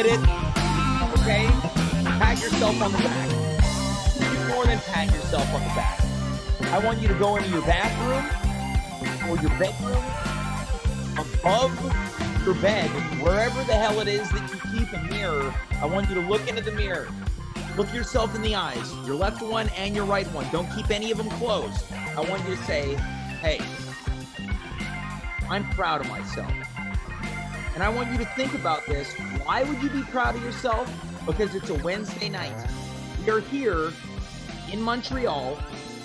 did it. Okay? Pat yourself on the back. Do more than pat yourself on the back. I want you to go into your bathroom or your bedroom, above your bed, wherever the hell it is that you keep a mirror. I want you to look into the mirror. Look yourself in the eyes, your left one and your right one. Don't keep any of them closed. I want you to say, hey, I'm proud of myself. And I want you to think about this. Why would you be proud of yourself? Because it's a Wednesday night. We are here in Montreal,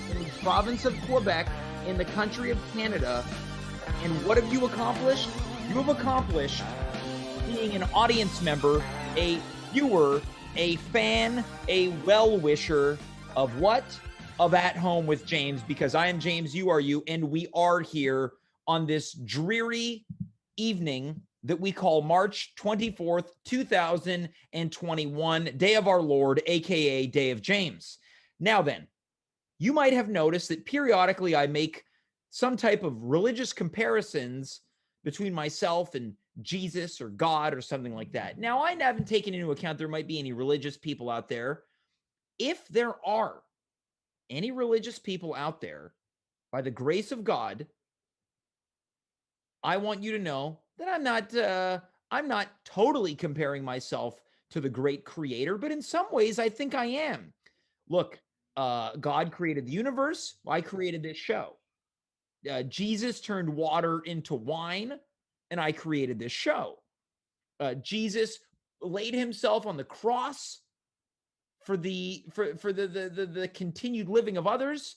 in the province of Quebec, in the country of Canada. And what have you accomplished? You have accomplished being an audience member, a viewer, a fan, a well-wisher of what? Of At Home with James, because I am James, you are you, and we are here on this dreary evening that we call March 24th, 2021, Day of Our Lord, aka Day of James. Now then, you might have noticed that periodically I make some type of religious comparisons between myself and Jesus or God or something like that. Now, I haven't taken into account there might be any religious people out there. If there are any religious people out there, by the grace of God, I want you to know that I'm not totally comparing myself to the great creator, but in some ways I think I am. Look, God created the universe. I created this show. Jesus turned water into wine, and I created this show. Jesus laid himself on the cross for the continued living of others.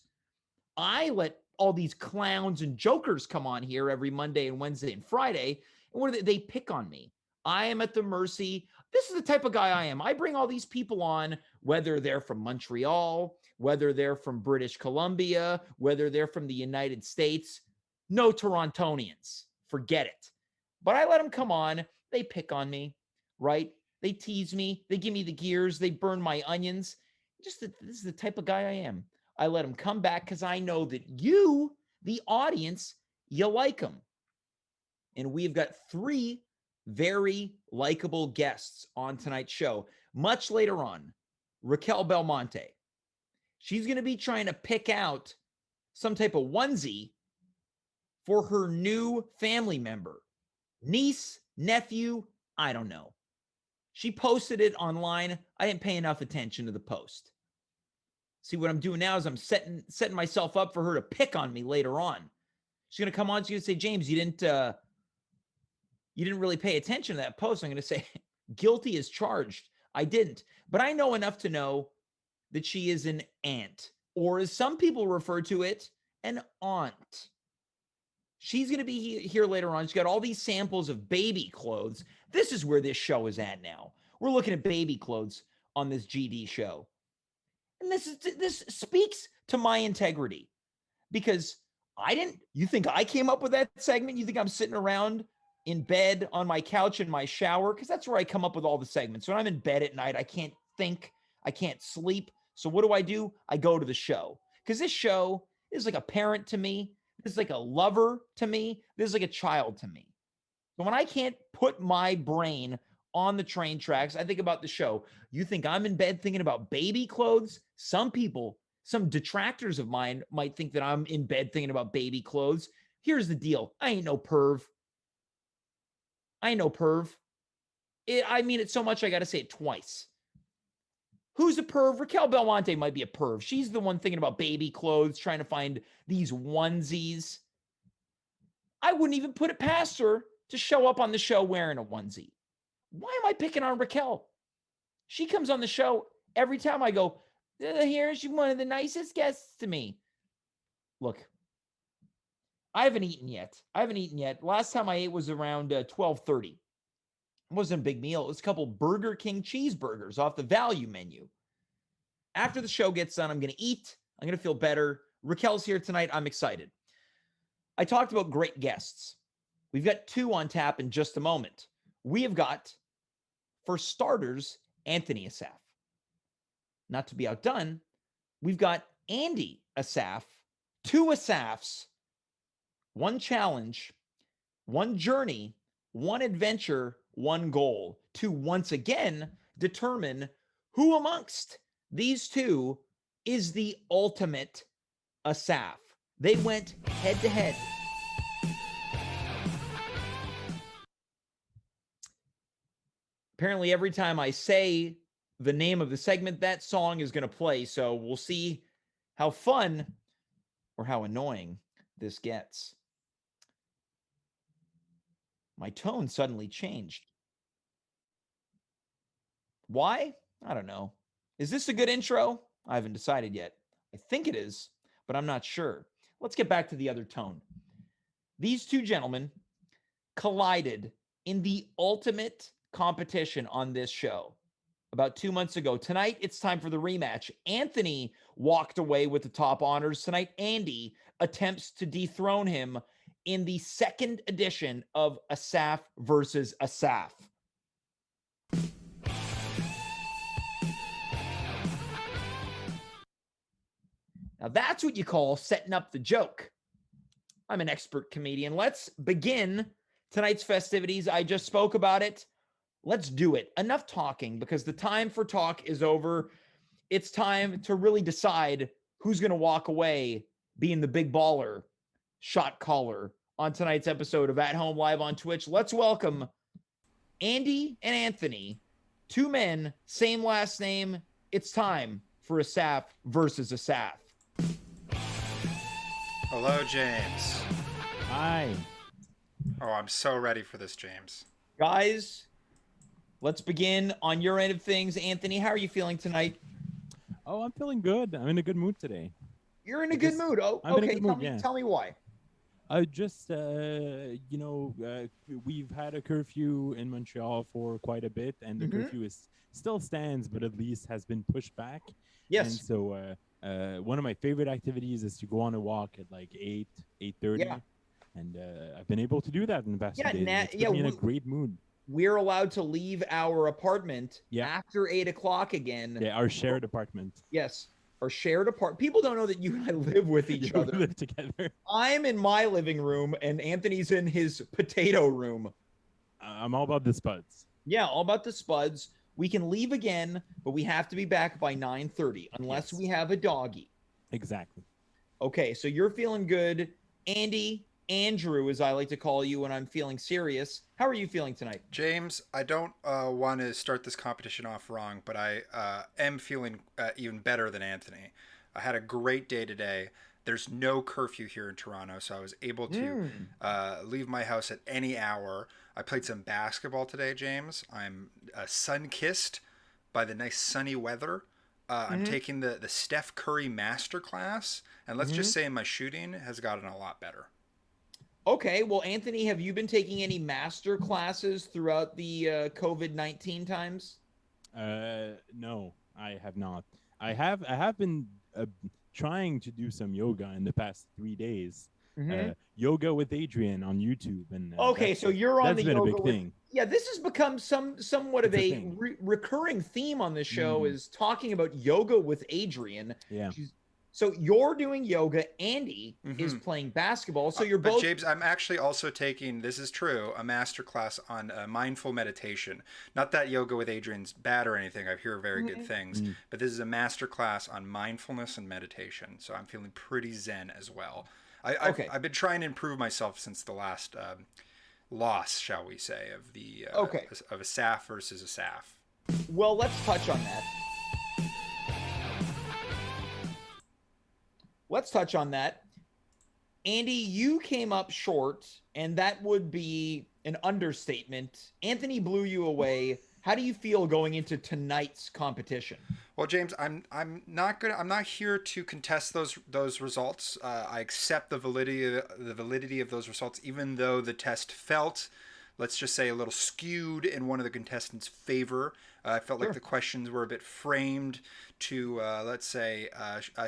I let all these clowns and jokers come on here every Monday and Wednesday and Friday, and what do they pick on me? I am at the mercy. This is the type of guy I am. I bring all these people on, whether they're from Montreal, whether they're from British Columbia, whether they're from the United States. No Torontonians. Forget it. But I let them come on. They pick on me, right? They tease me. They give me the gears. They burn my onions. This is the type of guy I am. I let them come back because I know that you, the audience, you like them. And we've got 3 very likable guests on tonight's show. Much later on, Racquel Belmonte. She's going to be trying to pick out some type of onesie for her new family member. Niece, nephew, I don't know. She posted it online. I didn't pay enough attention to the post. See, what I'm doing now is I'm setting myself up for her to pick on me later on. She's going to come on. She's going to say, James, you didn't really pay attention to that post. I'm going to say, guilty as charged. I didn't. But I know enough to know that she is an aunt, or as some people refer to it, an aunt. She's going to be here later on. She's got all these samples of baby clothes. This is where this show is at now. We're looking at baby clothes on this GD show. And this speaks to my integrity, because you think I came up with that segment? You think I'm sitting around in bed on my couch in my shower? Because that's where I come up with all the segments. When I'm in bed at night, I can't think, I can't sleep. So what do? I go to the show, because this show is like a parent to me. This is like a lover to me. This is like a child to me. So when I can't put my brain on the train tracks, I think about the show. You think I'm in bed thinking about baby clothes? Some people, some detractors of mine might think that I'm in bed thinking about baby clothes. Here's the deal. I ain't no perv. I mean it so much I got to say it twice. Who's a perv? Racquel Belmonte might be a perv. She's the one thinking about baby clothes, trying to find these onesies. I wouldn't even put it past her to show up on the show wearing a onesie. Why am I picking on Racquel? She comes on the show every time. I go, here's one of the nicest guests to me. Look, I haven't eaten yet. Last time I ate was around 12:30. It wasn't a big meal. It was a couple Burger King cheeseburgers off the value menu. After the show gets done, I'm going to eat. I'm going to feel better. Racquel's here tonight. I'm excited. I talked about great guests. We've got 2 on tap in just a moment. We have got, for starters, Anthony Assaf. Not to be outdone, we've got Andy Assaf, 2 Assafs, 1 challenge, 1 journey, 1 adventure, one goal: to once again determine who amongst these two is the ultimate Assaf. They went head to head. Apparently, every time I say the name of the segment, that song is going to play. So we'll see how fun or how annoying this gets. My tone suddenly changed. Why? I don't know. Is this a good intro? I haven't decided yet. I think it is, but I'm not sure. Let's get back to the other tone. These two gentlemen collided in the ultimate competition on this show about 2 months ago. Tonight, it's time for the rematch. Anthony walked away with the top honors. Tonight, Andy attempts to dethrone him in the second edition of Assaf versus Assaf. Now, that's what you call setting up the joke. I'm an expert comedian. Let's begin tonight's festivities. I just spoke about it. Let's do it. Enough talking, because the time for talk is over. It's time to really decide who's going to walk away being the big baller shot caller on tonight's episode of At Home Live on Twitch. Let's welcome Andy and Anthony, two men, same last name. It's time for Assaf versus Assaf. Hello, James. Hi. Oh, I'm so ready for this, James. Guys, let's begin on your end of things. Anthony, how are you feeling tonight? Oh, I'm feeling good. I'm in a good mood today. You're in a good mood. Oh, I'm in a okay. good mood, Tell me why. I just, we've had a curfew in Montreal for quite a bit, and the curfew still stands, but at least has been pushed back. Yes. And so one of my favorite activities is to go on a walk at like 8:30. Yeah. And I've been able to do that in the past few days. It's put me in a great mood. We're allowed to leave our apartment after 8 o'clock again. Yeah, our shared apartment. Yes, our shared apartment. People don't know that you and I live with each other. We live together. I'm in my living room, and Anthony's in his potato room. I'm all about the spuds. Yeah, all about the spuds. We can leave again, but we have to be back by 9:30, unless we have a doggy. Exactly. Okay, so you're feeling good. Andy, Andrew, as I like to call you when I'm feeling serious. How are you feeling tonight? James, I don't want to start this competition off wrong, but I am feeling even better than Anthony. I had a great day today. There's no curfew here in Toronto, so I was able to leave my house at any hour. I played some basketball today, James. I'm sun-kissed by the nice sunny weather. I'm taking the Steph Curry Masterclass, and let's just say my shooting has gotten a lot better. Okay, well, Anthony, have you been taking any master classes throughout the COVID-19 times? No, I have not. I have been trying to do some yoga in the past 3 days. Yoga with Adrian on YouTube, and okay, so you're on the yoga yoga big with, thing. Yeah, this has become somewhat of a recurring theme on this show is talking about yoga with Adrian. Yeah. So you're doing yoga. Andy is playing basketball. So you're both. But James, I'm actually also taking, this is true, a masterclass on mindful meditation. Not that yoga with Adrian's bad or anything. I hear very good things. But this is a masterclass on mindfulness and meditation. So I'm feeling pretty zen as well. I've been trying to improve myself since the last loss, shall we say, of the of Assaf versus Assaf. Well, let's touch on that. Let's touch on that. Andy, you came up short, and that would be an understatement. Anthony blew you away. How do you feel going into tonight's competition? Well, James, I'm not here to contest those results. I accept the validity of those results, even though the test felt, let's just say, a little skewed in one of the contestants' favor. I felt like the questions were a bit framed to, let's say,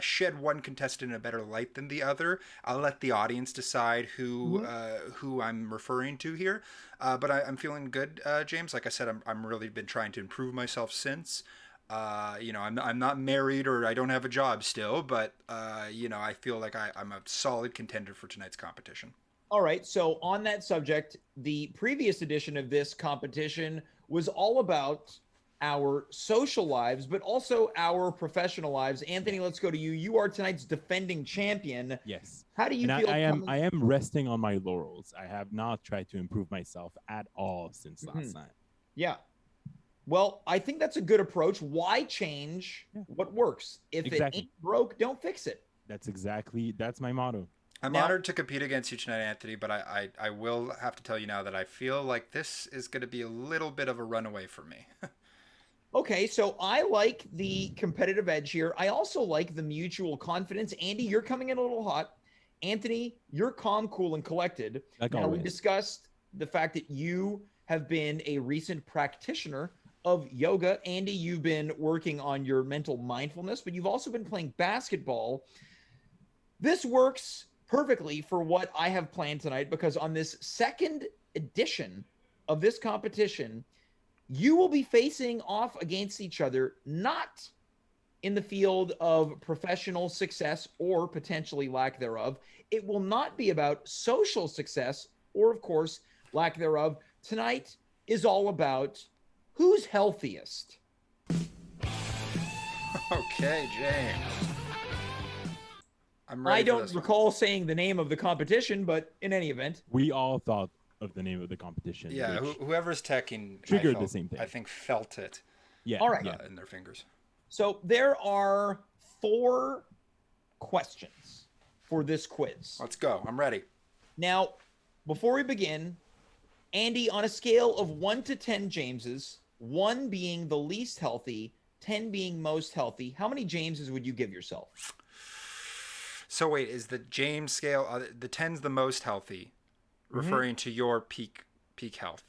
shed one contestant in a better light than the other. I'll let the audience decide who I'm referring to here. But I'm feeling good, James. Like I said, I'm really been trying to improve myself since. I'm not married or I don't have a job still, but I feel like I'm a solid contender for tonight's competition. All right. So on that subject, the previous edition of this competition was all about our social lives, but also our professional lives. Anthony, let's go to you. You are tonight's defending champion. Yes. How do you And feel I am coming? I am resting on my laurels. I have not tried to improve myself at all since Mhm. last night. Yeah. Well, I think that's a good approach. Why change Yeah. what works? If it Exactly. ain't broke, don't fix it. That's my motto. I'm Now- honored to compete against you tonight, Anthony, but I will have to tell you now that I feel like this is going to be a little bit of a runaway for me. Okay, so I like the competitive edge here. I also like the mutual confidence. Andy, you're coming in a little hot. Anthony, you're calm, cool, and collected. Like Now, we always. discussed the fact that you have been a recent practitioner of yoga. Andy, you've been working on your mental mindfulness, but you've also been playing basketball. This works perfectly for what I have planned tonight because on this second edition of this competition, you will be facing off against each other, not in the field of professional success or potentially lack thereof. It will not be about social success or, of course, lack thereof. Tonight is all about who's healthiest. Okay, James. I'm ready I for don't this one. recall saying the name of the competition, but in any event, We all thought of the name of the competition. Yeah, which whoever's teching triggered the same thing. I think felt it yeah. all right. Yeah. in their fingers. So there are 4 questions for this quiz. Let's go. I'm ready. Now, before we begin, Andy, on a scale of 1 to 10 Jameses, 1 being the least healthy, 10 being most healthy, how many Jameses would you give yourself? So wait, is the James scale the 10's the most healthy, referring to your peak health?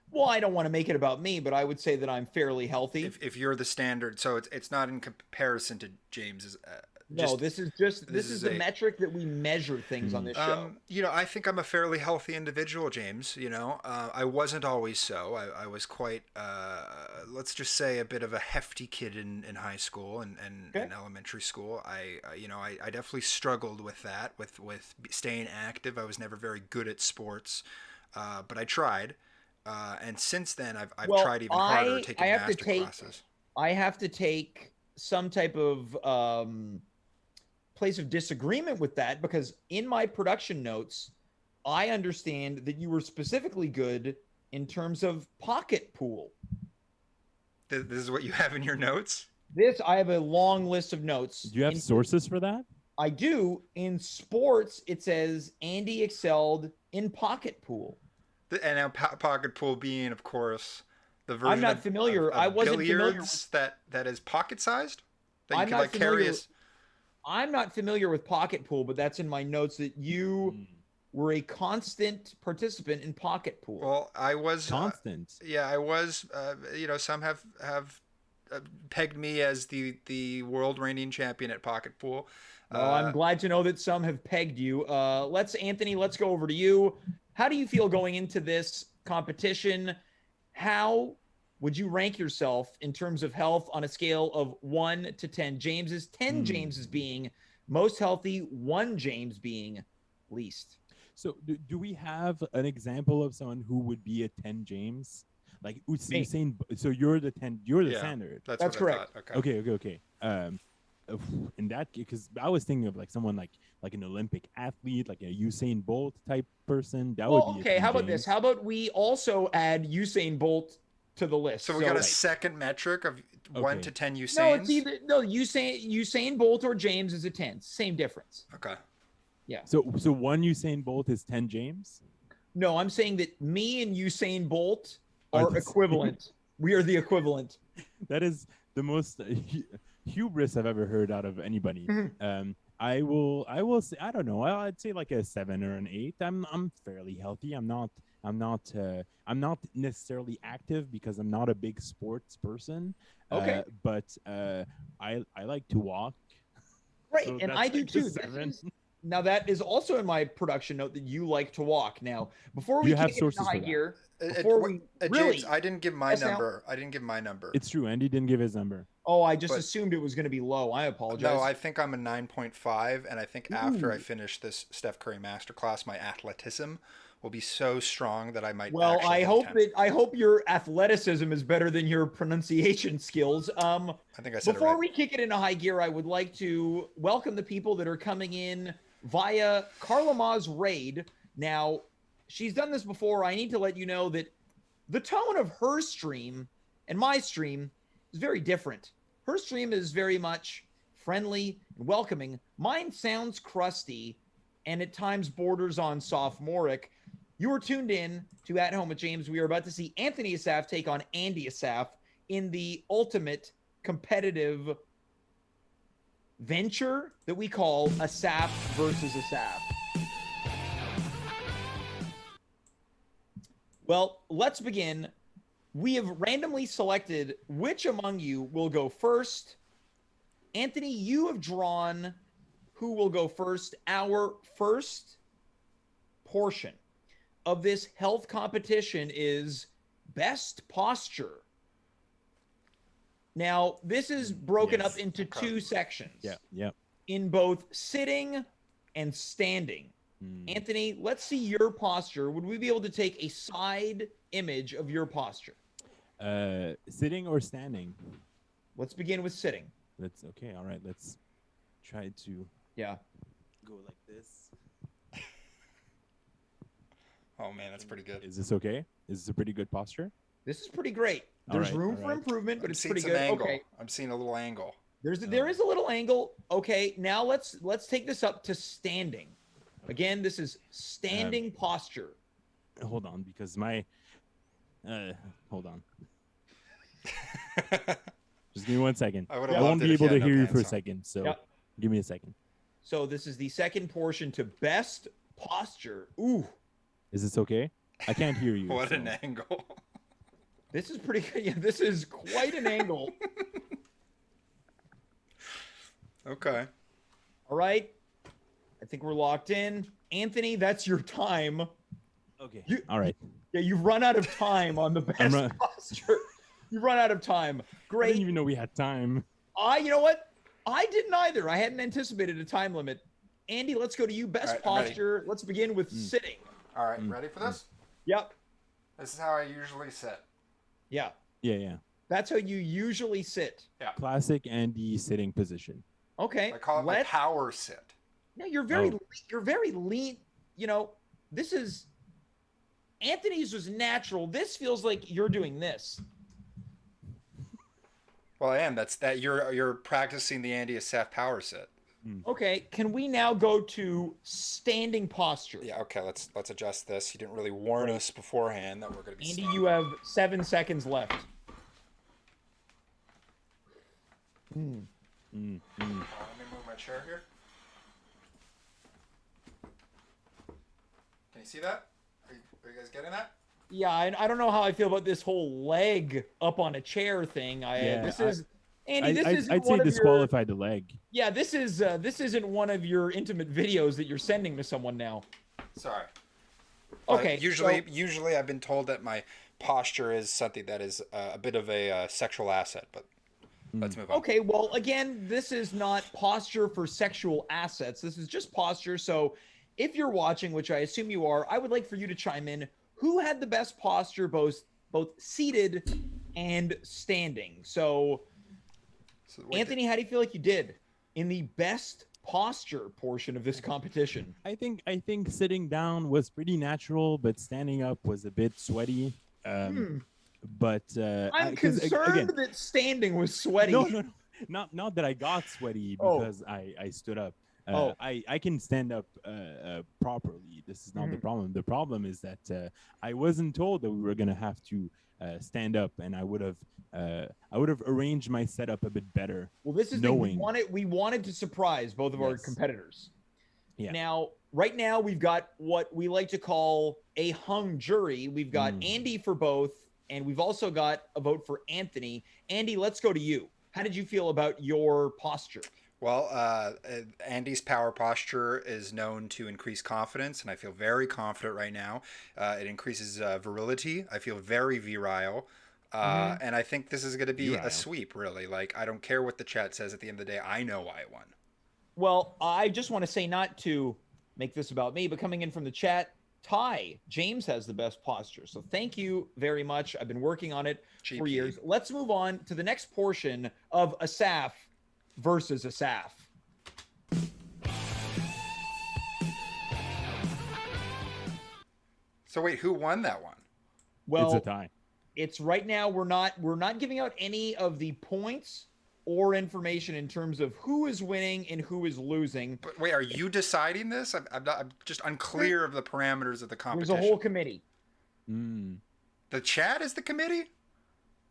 Well, I don't want to make it about me, but I would say that I'm fairly healthy. If you're the standard, so it's not in comparison to James's. No, this is the metric that we measure things on this show. I think I'm a fairly healthy individual, James. I wasn't always so. I was quite, let's just say, a bit of a hefty kid in high school and Okay. in elementary school. I definitely struggled with that, with staying active. I was never very good at sports, but I tried. And since then, I've Well, tried even harder, taking I have to master take classes. I have to take some type of place of disagreement with that because in my production notes, I understand that you were specifically good in terms of pocket pool. This is what you have in your notes? I have a long list of notes. Do you have In- sources for that? I do. In sports, it says Andy excelled in pocket pool. And now pocket pool being, of course, the version I'm not familiar. of I wasn't familiar billiards that is pocket sized. That you I'm can not like carry familiar. I'm not familiar with pocket pool, but that's in my notes that you were a constant participant in pocket pool. Well, I was Constant. yeah, I was. Some have pegged me as the world reigning champion at pocket pool. Well, I'm glad to know that some have pegged you. Anthony, let's go over to you. How do you feel going into this competition? How would you rank yourself in terms of health on a scale of 1 to 10 Jameses? 10 Jameses being most healthy, 1 James being least. So do we have an example of someone who would be a 10 James? Like Me. Usain, so you're the 10, you're the Yeah. standard. That's That's what I correct. thought. Okay. Okay. In that, because I was thinking of like someone like an Olympic athlete, like a Usain Bolt type person. That would be a Okay, 10 how about James. this? How about we also add Usain Bolt to the list? So we got a second metric of 1 Okay. to 10 Usains. No, it's either Usain Bolt or James is a 10. Same difference. Okay. So one Usain Bolt is 10 James. No, I'm saying that me and Usain Bolt Are are the same. equivalent. We are the equivalent. That is the most hubris I've ever heard out of anybody. I will say, I don't know. I'd say like a 7 or an 8. I'm fairly healthy. I'm not necessarily active because I'm not a big sports person. Okay. But I like to walk. Right, So and that's I do like a too. 7. Now that is also in my production note that you like to walk. Now, before we You have kick it into sources high for that. gear, before we really, James, I didn't give my Yes, now? number. I didn't give my number. It's true. Andy didn't give his number. oh, I just But- assumed it was going to be low. I apologize. No, I think I'm a 9.5, and I think after I Ooh. finish this Steph Curry masterclass, my athleticism will be so strong that I might. Well, actually I hit hope 10. that I hope your athleticism is better than your pronunciation skills. I think I said Before it right. we kick it into high gear, I would like to welcome the people that are coming in via Carla Ma's raid. Now, she's done this before. I need to let you know that the tone of her stream and my stream is very different. Her stream is very much friendly and welcoming. Mine sounds crusty and at times borders on sophomoric. You are tuned in to At Home with James. We are about to see Anthony Assaf take on Andy Assaf in the ultimate competitive venture that we call Assaf versus Assaf. Well, let's begin. We have randomly selected which among you will go first. Anthony, you have drawn who will go first. Our first portion of this health competition is best posture. Now, this is broken Yes. up into two sections. Yeah. In both sitting and standing. Anthony, let's see your posture. Would we be able to take a side image of your posture? Sitting or standing? Let's begin with sitting. Let's okay. All right. Let's try to Yeah. go like this. Oh man, that's pretty good. Is this okay? Is this a pretty good posture? This is pretty great. All There's right, room all for right. improvement, but I'm it's seeing pretty some good. angle. Okay. I'm seeing a little angle. There is a little angle. Okay, now let's take this up to standing. Again, this is standing posture. Hold on, because my hold on. Just give me 1 second. I would've I loved won't it be if you able to had no hear you pants for a on. second, so Yep. give me a second. So this is the second portion to best posture. Ooh, Is this okay? I can't hear you. What so- an angle. this is pretty good. Yeah, this is quite an angle. Okay. All right. I think we're locked in. Anthony, that's your time. Okay. You- All right. Yeah, you've run out of time on the best run- posture. You've run out of time. I Great. didn't even know we had time. You know what? I didn't either. I hadn't anticipated a time limit. Andy, let's go to you. Best All right, I'm ready. posture. Let's begin with sitting. All right. Ready for this? Yep. This is how I usually sit. Yeah. Yeah. That's how you usually sit. Classic Andy sitting position. Okay. I call it my power sit. No, you're very Oh. you're very lean. You know, this is Anthony's was natural. This feels like you're doing this. Well, I am. That's that. You're practicing the Andy Assaf power sit. Okay, can we now go to standing posture? Yeah. Okay. Let's adjust this. You didn't really warn us beforehand that we're going to be. Andy, standing. you have 7 seconds left. Let me move my chair here. Can you see that? Are you guys getting that? Yeah, I don't know how I feel about this whole leg up on a chair thing. Yeah, This is Andy. This isn't I'd say one of your, disqualify the leg. yeah, this isn't one of your intimate videos that you're sending to someone now. Sorry. Okay. Usually I've been told that my posture is something that is a bit of a sexual asset, but let's move on. Okay, well, again, this is not posture for sexual assets. This is just posture. So if you're watching, which I assume you are, I would like for you to chime in. Who had the best posture, both seated and standing? So, Anthony, how do you feel like you did in the best posture portion of this competition? I think sitting down was pretty natural, but standing up was a bit sweaty. But I'm 'cause, concerned again, that standing was sweaty. no, not that I got sweaty because I stood up. I can stand up properly. This is not the problem. The problem is that I wasn't told that we were gonna have to stand up, and I would have arranged my setup a bit better. Well, this is knowing. we wanted to surprise both of our Yes. competitors. Yeah. Now, right now, we've got what we like to call a hung jury. We've got Andy for both, and we've also got a vote for Anthony. Andy, let's go to you. How did you feel about your posture? Well, Andy's power posture is known to increase confidence, and I feel very confident right now. It increases virility. I feel very virile. Mm-hmm. And I think this is going to be a Virile. sweep, really. Like, I don't care what the chat says at the end of the day. I know why I won. Well, I just want to say, not to make this about me, but coming in from the chat, Ty, James has the best posture. So thank you very much. I've been working on it for GP. years. Let's move on to the next portion of Assaf versus Assaf. So wait, who won that one? Well, It's a tie. it's right now we're not giving out any of the points or information in terms of who is winning and who is losing. But wait, are you deciding this? I'm just unclear of the parameters of the There's competition. a whole committee. Mm. The chat is the committee?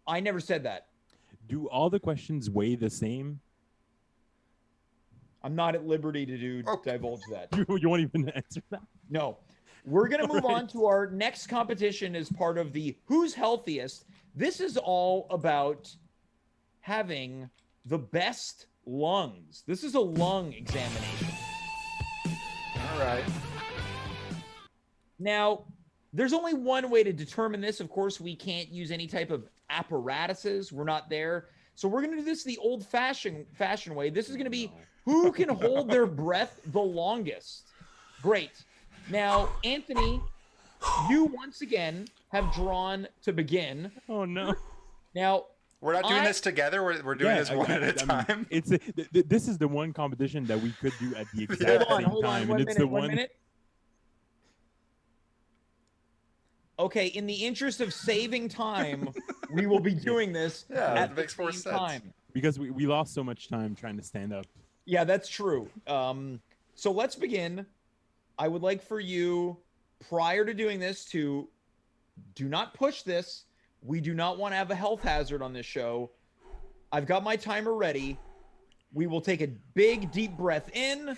I never said that. Do all the questions weigh the same? I'm not at liberty to Oh. divulge that. You won't even answer that. No. We're going to move All right. on to our next competition as part of the Who's Healthiest. This is all about having the best lungs. This is a lung examination. All right. Now, there's only one way to determine this. Of course, we can't use any type of apparatuses. We're not there. So we're going to do this the old-fashioned way. This is going to be who can hold their breath the longest. Great. Now, Anthony, you once again have drawn to begin. Oh no. Now, We're not doing this together. We're doing this one at a time. This is the one competition that we could do at the exact same hold on, time, one and it's minute, the one one. minute. Okay, in the interest of saving time, we will be doing this Yeah, at it makes the more same sense. time. Because we lost so much time trying to stand up. Yeah, that's true. So let's begin. I would like for you, prior to doing this, to do not push this. We do not want to have a health hazard on this show. I've got my timer ready. We will take a big, deep breath in,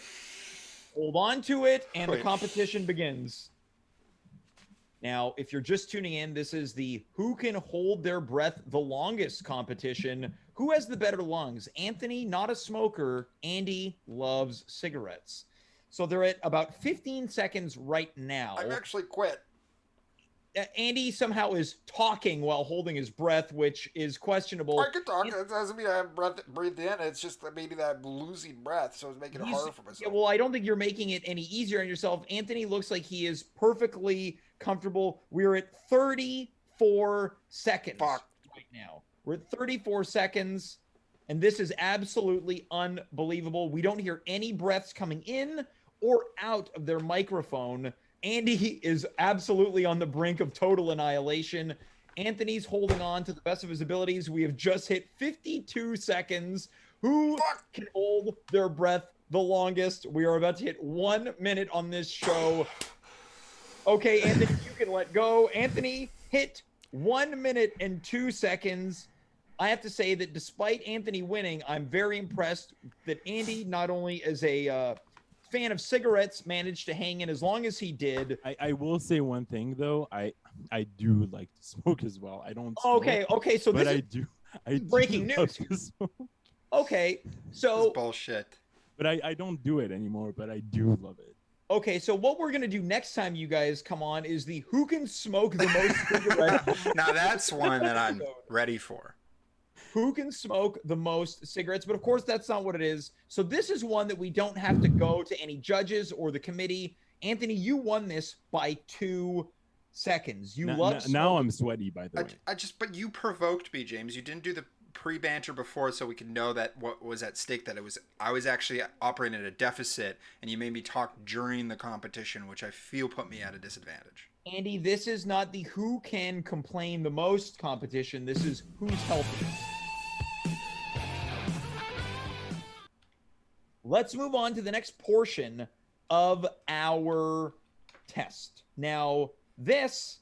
hold on to it, and the Wait. competition begins. Now, if you're just tuning in, this is the Who Can Hold Their Breath the Longest competition. Who has the better lungs? Anthony, not a smoker. Andy loves cigarettes. So they're at about 15 seconds right now. I've actually quit. Andy somehow is talking while holding his breath, which is questionable. I can talk. It doesn't mean I haven't breathed in. It's just that maybe that losing breath, so it's making it harder for Yeah, myself. well, I don't think you're making it any easier on yourself. Anthony looks like he is perfectly comfortable. We're at 34 seconds right now. We're at 34 seconds, and this is absolutely unbelievable. We don't hear any breaths coming in or out of their microphone. Andy is absolutely on the brink of total annihilation. Anthony's holding on to the best of his abilities. We have just hit 52 seconds. Who can hold their breath the longest? We are about to hit 1 minute on this show. Okay, Anthony, you can let go. Anthony hit 1 minute and 2 seconds. I have to say that despite Anthony winning, I'm very impressed that Andy, not only as a fan of cigarettes, managed to hang in as long as he did. I will say one thing though. I do like to smoke as well. I don't smoke, Okay, so but this I is do breaking love news. to smoke. okay. This is So bullshit. But I don't do it anymore, but I do love it. okay, so what we're gonna do next time you guys come on is the Who Can Smoke the Most Cigarettes. Now that's one that I'm ready for. Who can smoke the most cigarettes? But of course, that's not what it is. So this is one that we don't have to go to any judges or the committee. Anthony, you won this by 2 seconds. You love now I'm sweaty, by the way. But you provoked me, James. You didn't do the pre-banter before, so we could know that what was at stake. That I was actually operating at a deficit, and you made me talk during the competition, which I feel put me at a disadvantage. Andy, this is not the Who Can Complain the Most competition. This is Who's Healthiest. Let's move on to the next portion of our test. Now, this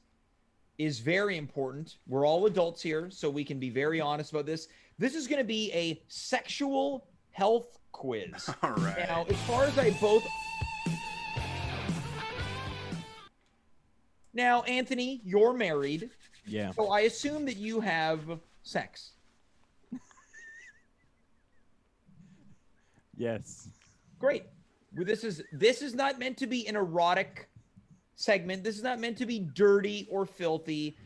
is very important. We're all adults here, so we can be very honest about this. This is going to be a sexual health quiz. All right. Now, as far as I both... Now, Anthony, you're married. Yeah. So I assume that you have sex. Yes. Great. Well, this is not meant to be an erotic segment. This is not meant to be dirty or filthy.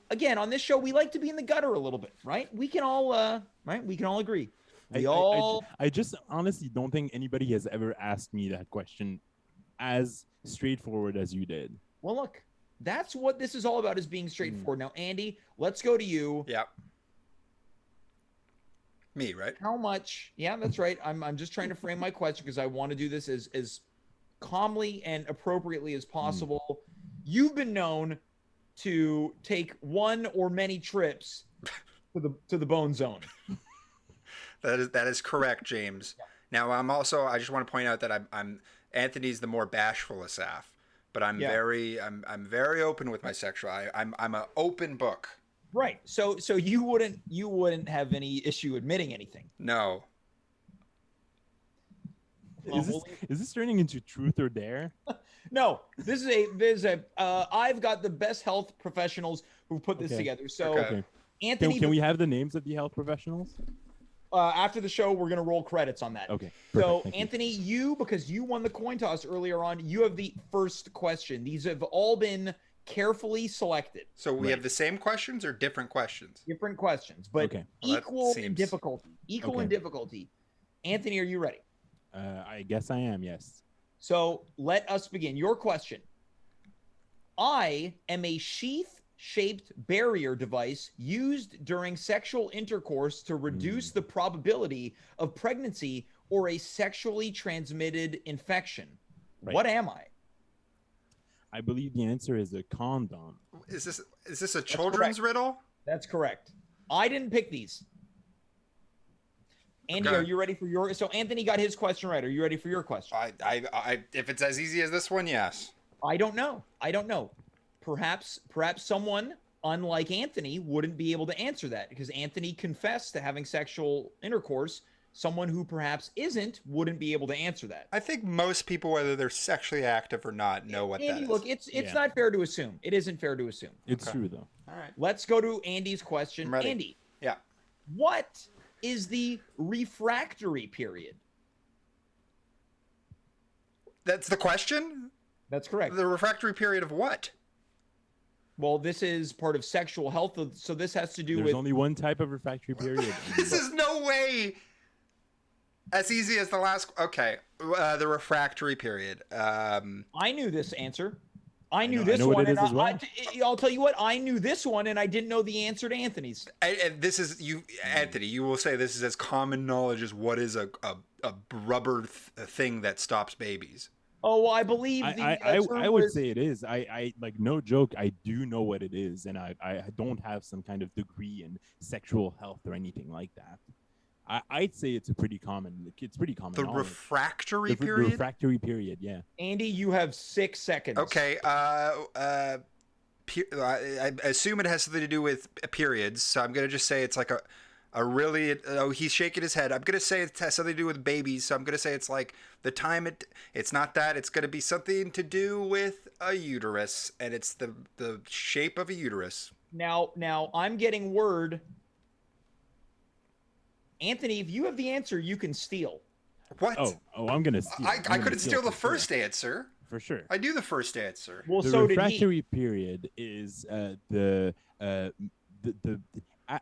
Again, on this show, we like to be in the gutter a little bit, right? We can all right? We can all agree. I just honestly don't think anybody has ever asked me that question as straightforward as you did. Well, look, that's what this is all about, is being straightforward. Now, Andy, let's go to you. Yeah. Me, right? How much? Yeah, that's right. I'm just trying to frame my question because I want to do this as calmly and appropriately as possible. You've been known to take one or many trips to the bone zone. That is correct, James. Now I just want to point out that I'm Anthony's the more bashful Assaf, but I'm very open with my sexual. I'm an open book. Right. So you wouldn't have any issue admitting anything. No. Is this turning into truth or dare? No, this is a I've got the best health professionals who put this together. So Anthony, can we have the names of the health professionals? After the show, we're going to roll credits on that. Okay. So, Anthony, because you won the coin toss earlier on, you have the first question. These have all been carefully selected. So we have the same questions or different questions? Different questions, but equal in difficulty. In difficulty. Anthony, are you ready? I guess I am, yes. So let us begin. Your question. I am a sheath-shaped barrier device used during sexual intercourse to reduce the probability of pregnancy or a sexually transmitted infection. Right. What am I? I believe the answer is a condom. Is this a children's riddle? That's correct. I didn't pick these. Andy, are you ready for your? So Anthony got his question right. Are you ready for your question? I if it's as easy as this one, yes. I don't know. Perhaps someone unlike Anthony wouldn't be able to answer that because Anthony confessed to having sexual intercourse. Someone who perhaps isn't wouldn't be able to answer that. I think most people, whether they're sexually active or not, know what Andy, that is. Look, it's not fair to assume. It isn't fair to assume. It's true though. All right. Let's go to Andy's question. I'm ready. Andy. Yeah. What is the refractory period? That's the question? That's correct. The refractory period of what? Well, this is part of sexual health, so this has to do with... There's only one type of refractory period. This is no way as easy as the last... Okay, the refractory period. I knew this answer. I knew this one, and I'll tell you what. I knew this one, and I didn't know the answer to Anthony's. And this is you, Anthony. You will say this is as common knowledge as what is a rubber thing that stops babies. Oh, well, I believe I would say it is. I like, no joke. I do know what it is, and I don't have some kind of degree in sexual health or anything like that. I'd say it's pretty common. It's pretty common. The refractory period. The refractory period, yeah. Andy, you have 6 seconds. Okay. I assume it has something to do with periods, so I'm gonna just say it's like a really. Oh, he's shaking his head. I'm gonna say it has something to do with babies, so I'm gonna say it's like the time it's not that. It's gonna be something to do with a uterus, and it's the shape of a uterus. Now I'm getting word. Anthony, if you have the answer, you can steal. What? Oh, I'm gonna steal. I couldn't steal the first answer. For sure. I knew the first answer. Well, the so did he. refractory period is the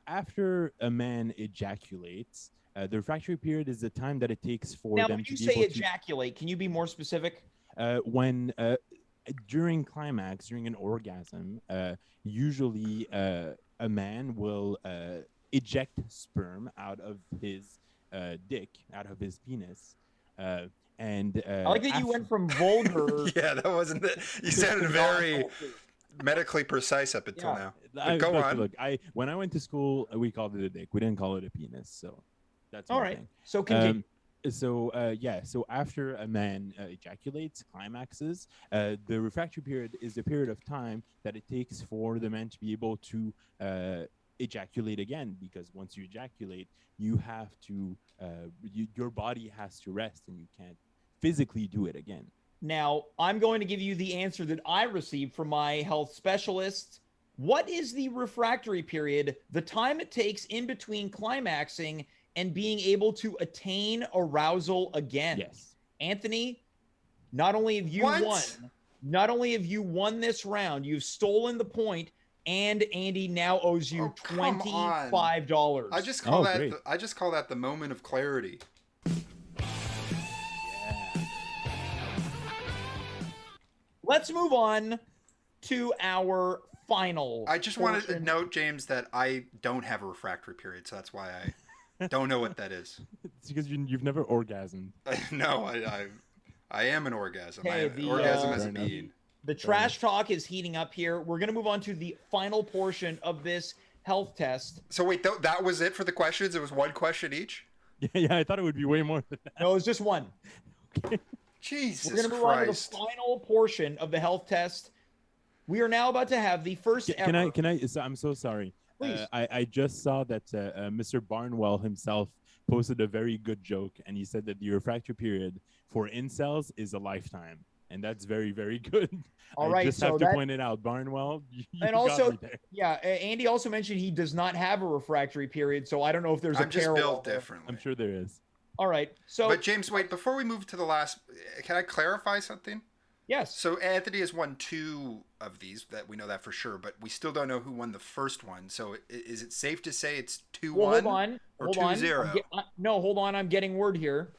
after a man ejaculates. The refractory period is the time that it takes for now, them when to you be say able ejaculate, can you be more specific? When during climax, during an orgasm, usually a man will eject sperm out of his dick, out of his penis, and I like that you went from vulgar. Yeah, that wasn't it. You sounded very medically precise up until now. But go on. Look, when I went to school, we called it a dick. We didn't call it a penis, so that's all right. Thing. So continue. So after a man ejaculates, climaxes, the refractory period is the period of time that it takes for the man to be able to ejaculate again, because once you ejaculate, you have to your body has to rest, and you can't physically do it again. Now, I'm going to give you the answer that I received from my health specialist. What is the refractory period? The time it takes in between climaxing and being able to attain arousal again. Yes. Anthony, not only have you won this round, you've stolen the point, and Andy now owes you come on. $25. I just call great. that the moment of clarity. Let's move on to our final. I just wanted to note, James, that I don't have a refractory period, so that's why I don't know what that is. It's because you've never orgasmed. No, I am an orgasm. Okay, Orgasm as a being. The trash talk is heating up here. We're going to move on to the final portion of this health test. So wait, that was it for the questions? It was one question each? Yeah, I thought it would be way more than that. No, it was just one. Okay. Jesus We're going to move on to the final portion of the health test. We are now about to have the first ever. Can I? I'm so sorry. Please. I just saw that Mr. Barnwell himself posted a very good joke, and he said that the refractory period for incels is a lifetime, and that's very, very good. All I right, just have to point it out, Barnwell. You and got also, me there. yeah, Andy also mentioned he does not have a refractory period, so I don't know if there's a I'm just parallel built there. differently. I'm sure there is. All right, so But James, wait, before we move to the last, can I clarify something? yes, So Anthony has won 2 of these, that we know that for sure, but we still don't know who won the first one. So is it safe to say it's 2-1 well, hold on, or hold 2-0? on. No, hold on, I'm getting word here.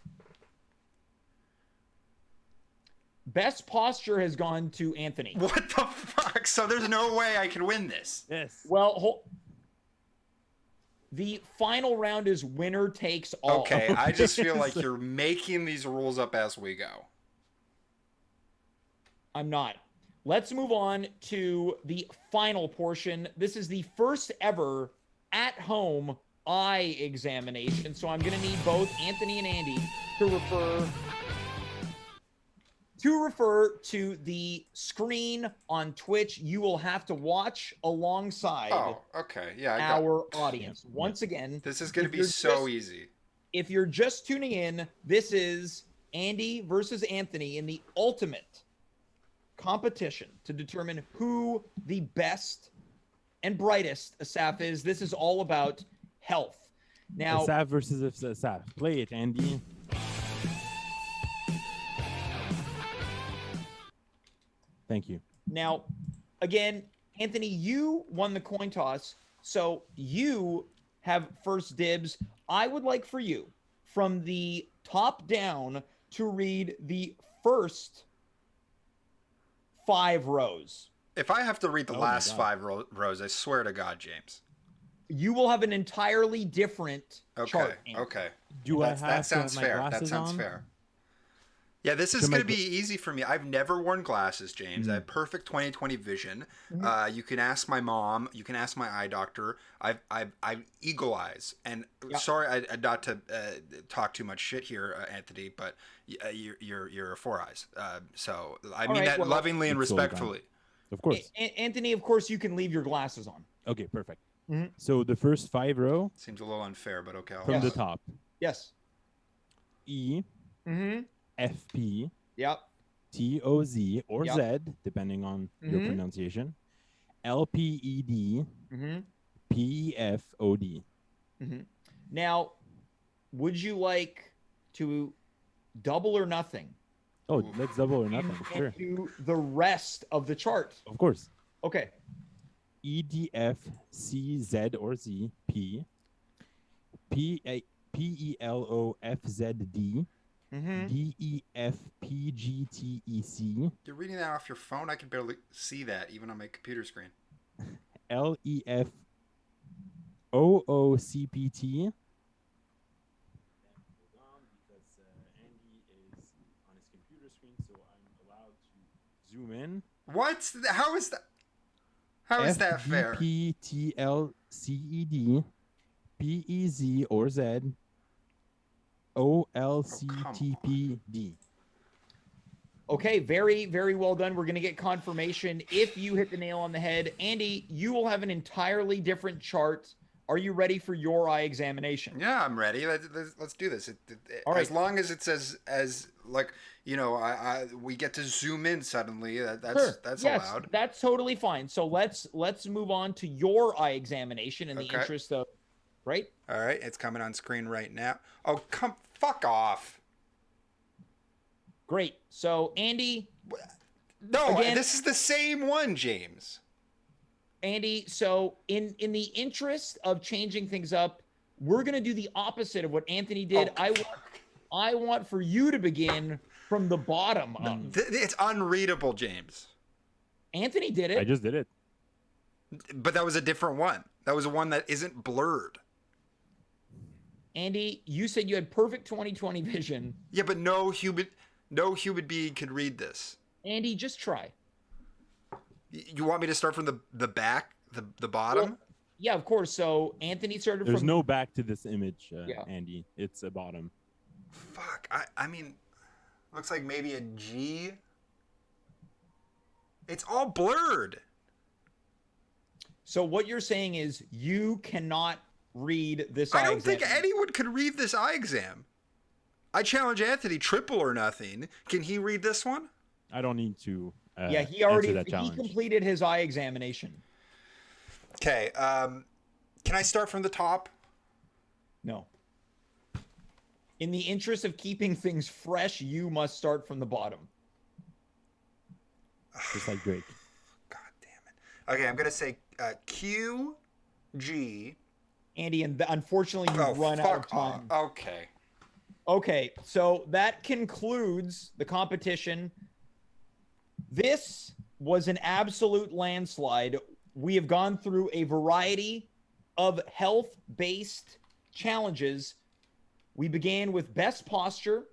Best posture has gone to Anthony. What the fuck? So there's no way I can win this. Yes. Well, the final round is winner takes all. Okay, I just feel like you're making these rules up as we go. I'm not. Let's move on to the final portion. This is the first ever at-home eye examination. So I'm going to need both Anthony and Andy to refer to the screen on Twitch. You will have to watch alongside Okay. Yeah, our audience. Once again, this is going to be so easy. If you're just tuning in, this is Andy versus Anthony in the ultimate competition to determine who the best and brightest Assaf is. This is all about health. Now, Assaf versus Assaf. Play it, Andy. Thank you. Now, again, Anthony, you won the coin toss, so you have first dibs. I would like for you, from the top down, to read the first 5 rows. If I have to read the last 5 rows, I swear to God, James. You will have an entirely different chart. Okay. That sounds fair. That sounds fair. Yeah, this is going to be easy for me. I've never worn glasses, James. I have perfect 20/20 vision. You can ask my mom. You can ask my eye doctor. I've eagle eyes. And sorry, I not to talk too much shit here, Anthony, but you're a 4 eyes. So I mean that lovingly and respectfully. Of course. Anthony, of course, you can leave your glasses on. Okay, perfect. So the first 5 row seems a little unfair, but okay. From the top. Yes. E. FP. Yep. TOZ or Z, depending on your pronunciation. LPED. PEFOD. Now, would you like to double or nothing? Oh, let's double or nothing. Sure. Do the rest of the chart. Of course. Okay. EDF CZ or Z P. PELOFZD. DEFPGTEC. You're reading that off your phone? I can barely see that, even on my computer screen. LEFOOCPT. Because Andy is on his computer screen, so I'm allowed to zoom in. What? How is that? How is that fair? FBPTLCED. PEZ or Z. OLCTPD. Okay, very, very well done. We're going to get confirmation if you hit the nail on the head. Andy, you will have an entirely different chart. Are you ready for your eye examination? Yeah, I'm ready. Let's do this. All right. As long as it says, as like, you know, we get to zoom in suddenly. That's allowed. That's totally fine. So let's move on to your eye examination in the interest of right? All right, it's coming on screen right now. Oh, fuck off. Great. So Andy, No, again, this is the same one, James. Andy, so in the interest of changing things up, we're going to do the opposite of what Anthony did. Oh, I want for you to begin from the bottom no, up. it's unreadable, James. Anthony did I it. just did it. But that was a different one. That was one that isn't blurred. Andy, you said you had perfect 20/20 vision. Yeah, but no human being could read this. Andy, just try. You want me to start from the back, the bottom? Well, yeah, of course. So Anthony started There's from no back to this image, Yeah. Andy. It's a bottom. Fuck. I mean, looks like maybe a G. It's all blurred. So what you're saying is you cannot read this I eye don't exam. think anyone could read this eye exam. I challenge Anthony, triple or nothing. Can he read this one? I don't need to. Yeah, he answer that he challenge. completed his eye examination. Okay. Can I start from the top? No. In the interest of keeping things fresh, you must start from the bottom. Just like Drake. God damn it. Okay, I'm gonna say Q, G. Andy, and unfortunately, you've run out of time. Okay. Okay, so that concludes the competition. This was an absolute landslide. We have gone through a variety of health-based challenges. We began with best posture.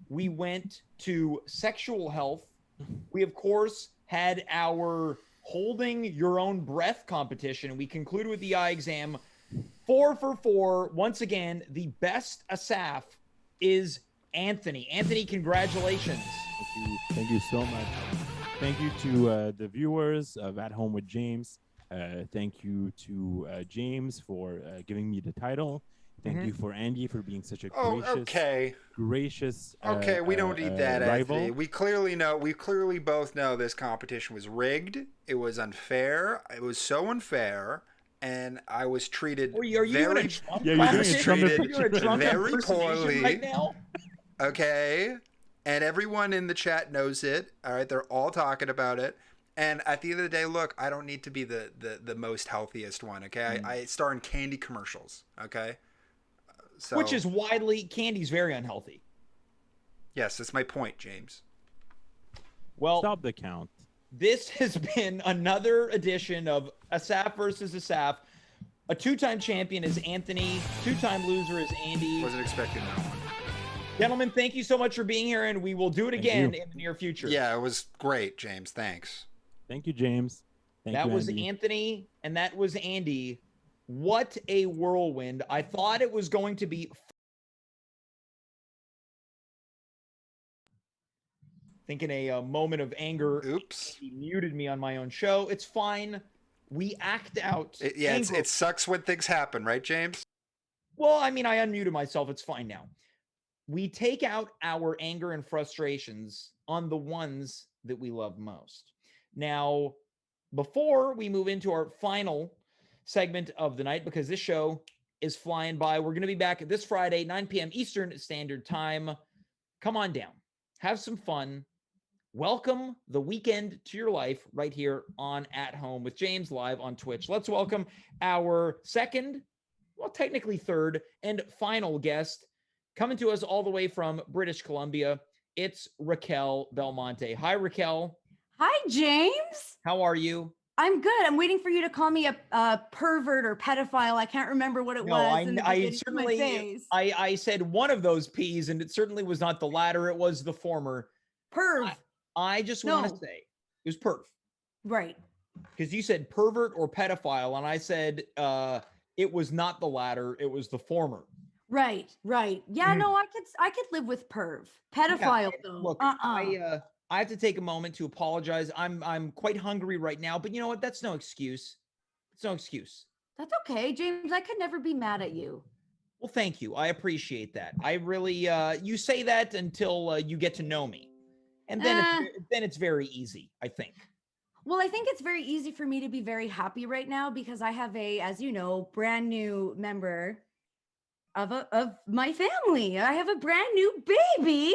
We went to sexual health. We, of course, had our holding your own breath competition. We concluded with the eye exam. 4 for 4. Once again, the best Assaf is Anthony. Anthony, congratulations. Thank you so much. Thank you to the viewers of At Home with James. Thank you to James for giving me the title. Thank you for Andy for being such a gracious. Okay, we don't need that, rival. Anthony. We clearly both know this competition was rigged. It was unfair. It was so unfair, and I was treated Are you doing a Trump very poorly right now? Okay, and everyone in the chat knows it. All right, they're all talking about it. And at the end of the day, look, I don't need to be the most healthiest one. Okay, I star in candy commercials. Okay. So, Which is candy's very unhealthy. Yes, that's my point, James. Well, stop the count. This has been another edition of Assaf versus Assaf. A 2-time champion is Anthony. 2-time loser is Andy. Wasn't expecting that one. Gentlemen, thank you so much for being here, and we will do it again in the near future. Yeah, it was great, James. Thanks. Thank you, James. That was Anthony, and that was Andy. What a whirlwind. I thought it was going to be thinking a moment of anger. Oops. He muted me on my own show. It's fine. We act out. It sucks when things happen, right, James? Well, I mean, I unmuted myself. It's fine now. We take out our anger and frustrations on the ones that we love most. Now, before we move into our final segment of the night, because this show is flying by, we're going to be back this Friday, 9 p.m. Eastern Standard Time. Come on down. Have some fun. Welcome the weekend to your life right here on At Home with James live on Twitch. Let's welcome our second, well, technically third and final guest coming to us all the way from British Columbia. It's Racquel Belmonte. Hi, Racquel. Hi, James. How are you? I'm good. I'm waiting for you to call me a pervert or pedophile. I can't remember what it was. I said one of those P's, and it certainly was not the latter. It was the former. Perv. I just want to say it was perv. Right. Because you said pervert or pedophile, and I said it was not the latter. It was the former. Right. Yeah, no, I could live with perv. Pedophile, though. Look, I have to take a moment to apologize. I'm quite hungry right now, but you know what? That's no excuse. It's no excuse. That's okay, James. I could never be mad at you. Well, thank you. I appreciate that. I really, you say that until you get to know me. And then it's very easy, I think. Well, I think it's very easy for me to be very happy right now because I have a, as you know, brand new member of my family. I have a brand new baby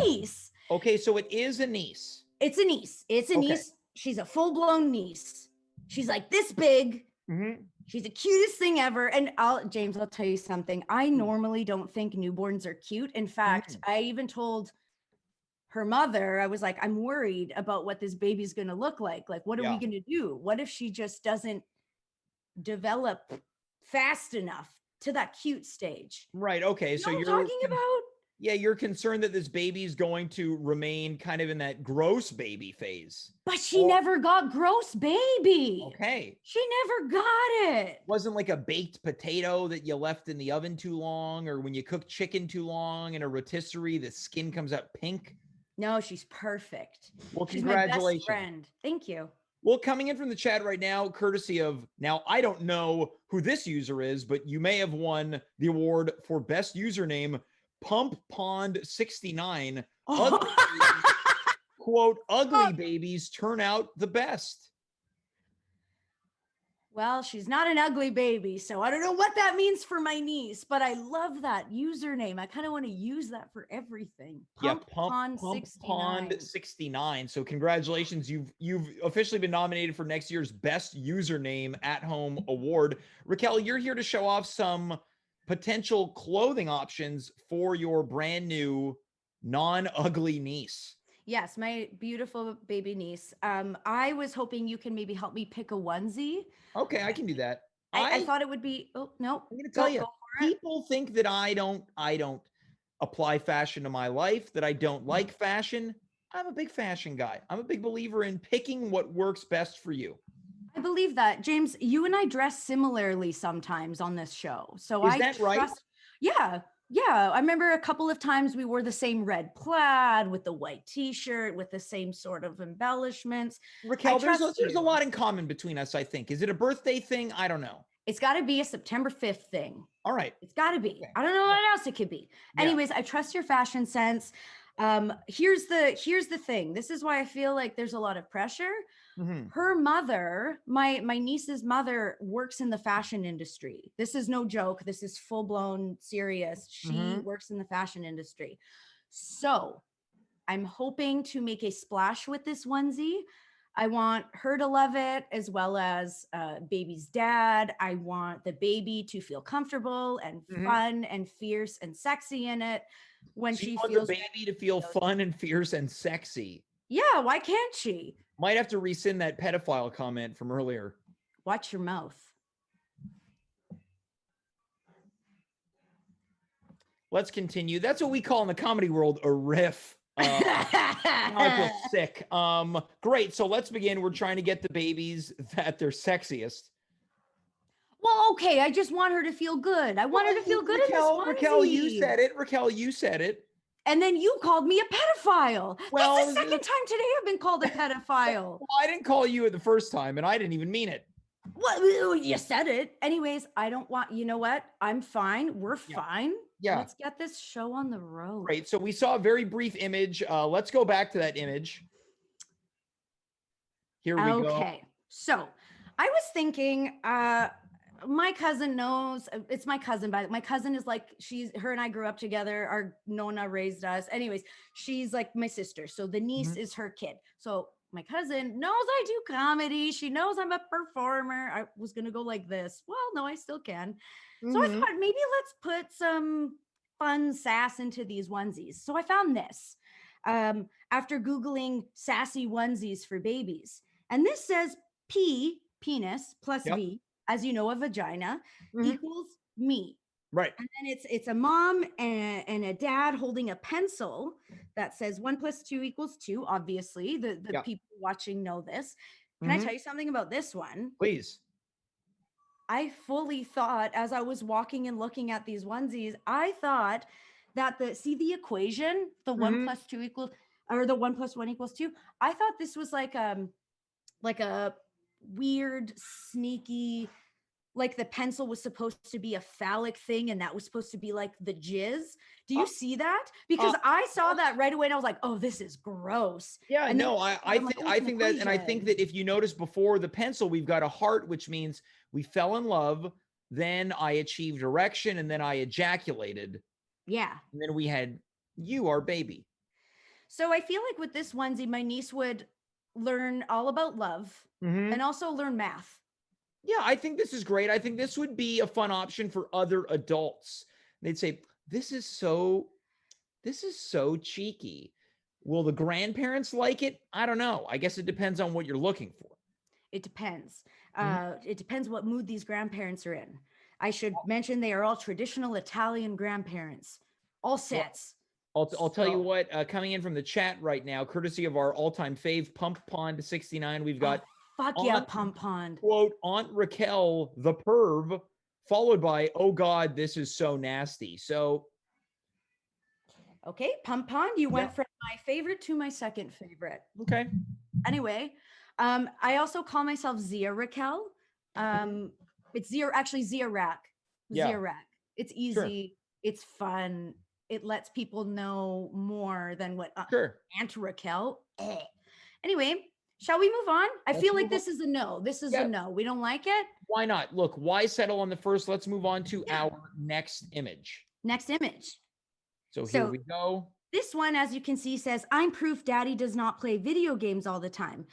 niece. Okay, so it is a niece. It's a niece. It's a Okay. niece. She's a full-blown niece. She's like this big. Mm-hmm. She's the cutest thing ever. And James, I'll tell you something. I normally don't think newborns are cute. In fact, I even told her mother, I was like, I'm worried about what this baby's going to look like. Like, what are we going to do? What if she just doesn't develop fast enough to that cute stage? Right. Okay. You So know what you're I'm talking about? Yeah, you're concerned that this baby's going to remain kind of in that gross baby phase. But she never got gross baby. Okay. She never got it. Wasn't like a baked potato that you left in the oven too long, or when you cook chicken too long in a rotisserie, the skin comes out pink. No, she's perfect. Well, She's my congratulations. best friend. Thank you. Well, coming in from the chat right now, courtesy of, now I don't know who this user is, but you may have won the award for best username, Pump Pond 69. Quote, ugly babies turn out the best. Well, she's not an ugly baby, so I don't know what that means for my niece, but I love that username. I kind of want to use that for everything. Pump Pond 69. So congratulations, you've officially been nominated for next year's best username at home award. Racquel, you're here to show off some potential clothing options for your brand new non-ugly niece. Yes, my beautiful baby niece. I was hoping you can maybe help me pick a onesie. Okay, I can do that. I thought it would be, oh no. I'm gonna tell you, people think that I don't apply fashion to my life, that I don't like fashion. I'm a big fashion guy. I'm a big believer in picking what works best for you. I believe that. James, you and I dress similarly sometimes on this show. So Is that right? Yeah. Yeah, I remember a couple of times we wore the same red plaid with the white t-shirt with the same sort of embellishments. Racquel, there's a lot in common between us, I think. Is it a birthday thing? I don't know. It's got to be a September 5th thing. All right. It's got to be. Okay. I don't know what else it could be. Yeah. Anyways, I trust your fashion sense. Here's the thing. This is why I feel like there's a lot of pressure. Mm-hmm. Her mother, my niece's mother, works in the fashion industry. This is no joke. This is full-blown serious. She works in the fashion industry. So I'm hoping to make a splash with this onesie. I want her to love it, as well as baby's dad. I want the baby to feel comfortable and fun and fierce and sexy in it. When she feels the baby to feel fun and fierce and sexy. Yeah, why can't she? Might have to rescind that pedophile comment from earlier. Watch your mouth. Let's continue. That's what we call in the comedy world a riff. I feel sick. Great. So let's begin. We're trying to get the babies at their sexiest. Well, okay. I just want her to feel good. I want her to feel good in this onesie. Racquel, you said it. Racquel, you said it. And then you called me a pedophile. Well, that's the second time today I've been called a pedophile. Well, I didn't call you the first time, and I didn't even mean it. Well, you said it. Anyways, I don't want, you know what? I'm fine. We're fine. Yeah. Let's get this show on the road. Great. So we saw a very brief image. Let's go back to that image. Here we go. Okay. So I was thinking, my cousin knows, it's my cousin, but my cousin is like, her and I grew up together. Our Nona raised us. Anyways, she's like my sister. So the niece is her kid. So my cousin knows I do comedy. She knows I'm a performer. I was going to go like this. Well, no, I still can. So I thought maybe let's put some fun sass into these onesies. So I found this after Googling sassy onesies for babies. And this says penis plus V, as you know, a vagina equals me. Right. And then it's a mom and a dad holding a pencil that says 1 + 2 = 2. Obviously, the people watching know this. Can I tell you something about this one? Please. I fully thought, as I was walking and looking at these onesies, I thought that the equation, the 1 + 2 = or the 1 + 1 = 2. I thought this was like a weird, sneaky like the pencil was supposed to be a phallic thing and that was supposed to be like the jizz. Do you Uh, see that? Because I saw that right away and I was like, oh, this is gross. Yeah, And then no, I'm like, oh, I it's an think that, and I think equation. that if you notice before the pencil, we've got a heart, which means we fell in love, then I achieved erection, and then I ejaculated, Yeah. and then we had you, our baby. So I feel like with this onesie, my niece would learn all about love Mm-hmm. and also learn math. Yeah, I think this is great. I think this would be a fun option for other adults. They'd say, this is so cheeky. Will the grandparents like it? I don't know. I guess it depends on what you're looking for. It depends. Mhm. It depends what mood these grandparents are in. I should mention they are all traditional Italian grandparents, all Well, sets. I'll tell you So, what, coming in from the chat right now, courtesy of our all-time fave, Pump Pond 69, we've oh, got fuck yeah, Aunt, Pump Pond. quote, Aunt Raquel, the perv, followed by, oh God, this is so nasty. So, Okay, Pump Pond, you yeah, went from my favorite to my second favorite. okay. Anyway, I also call myself Zia Raquel. It's Zia, actually Zia Rack. Yeah, Zia Rack. It's sure, easy. It's fun. It lets people know more than what sure. Aunt Raquel. Anyway, shall we move on? I Let's feel like move on. this is a no. This is a Yeah, no. We don't like it. why not? Look, why settle on the first? Let's move on to Yeah. our next image. Next image. So here So we go. this one, as you can see, says, I'm proof daddy does not play video games all the time,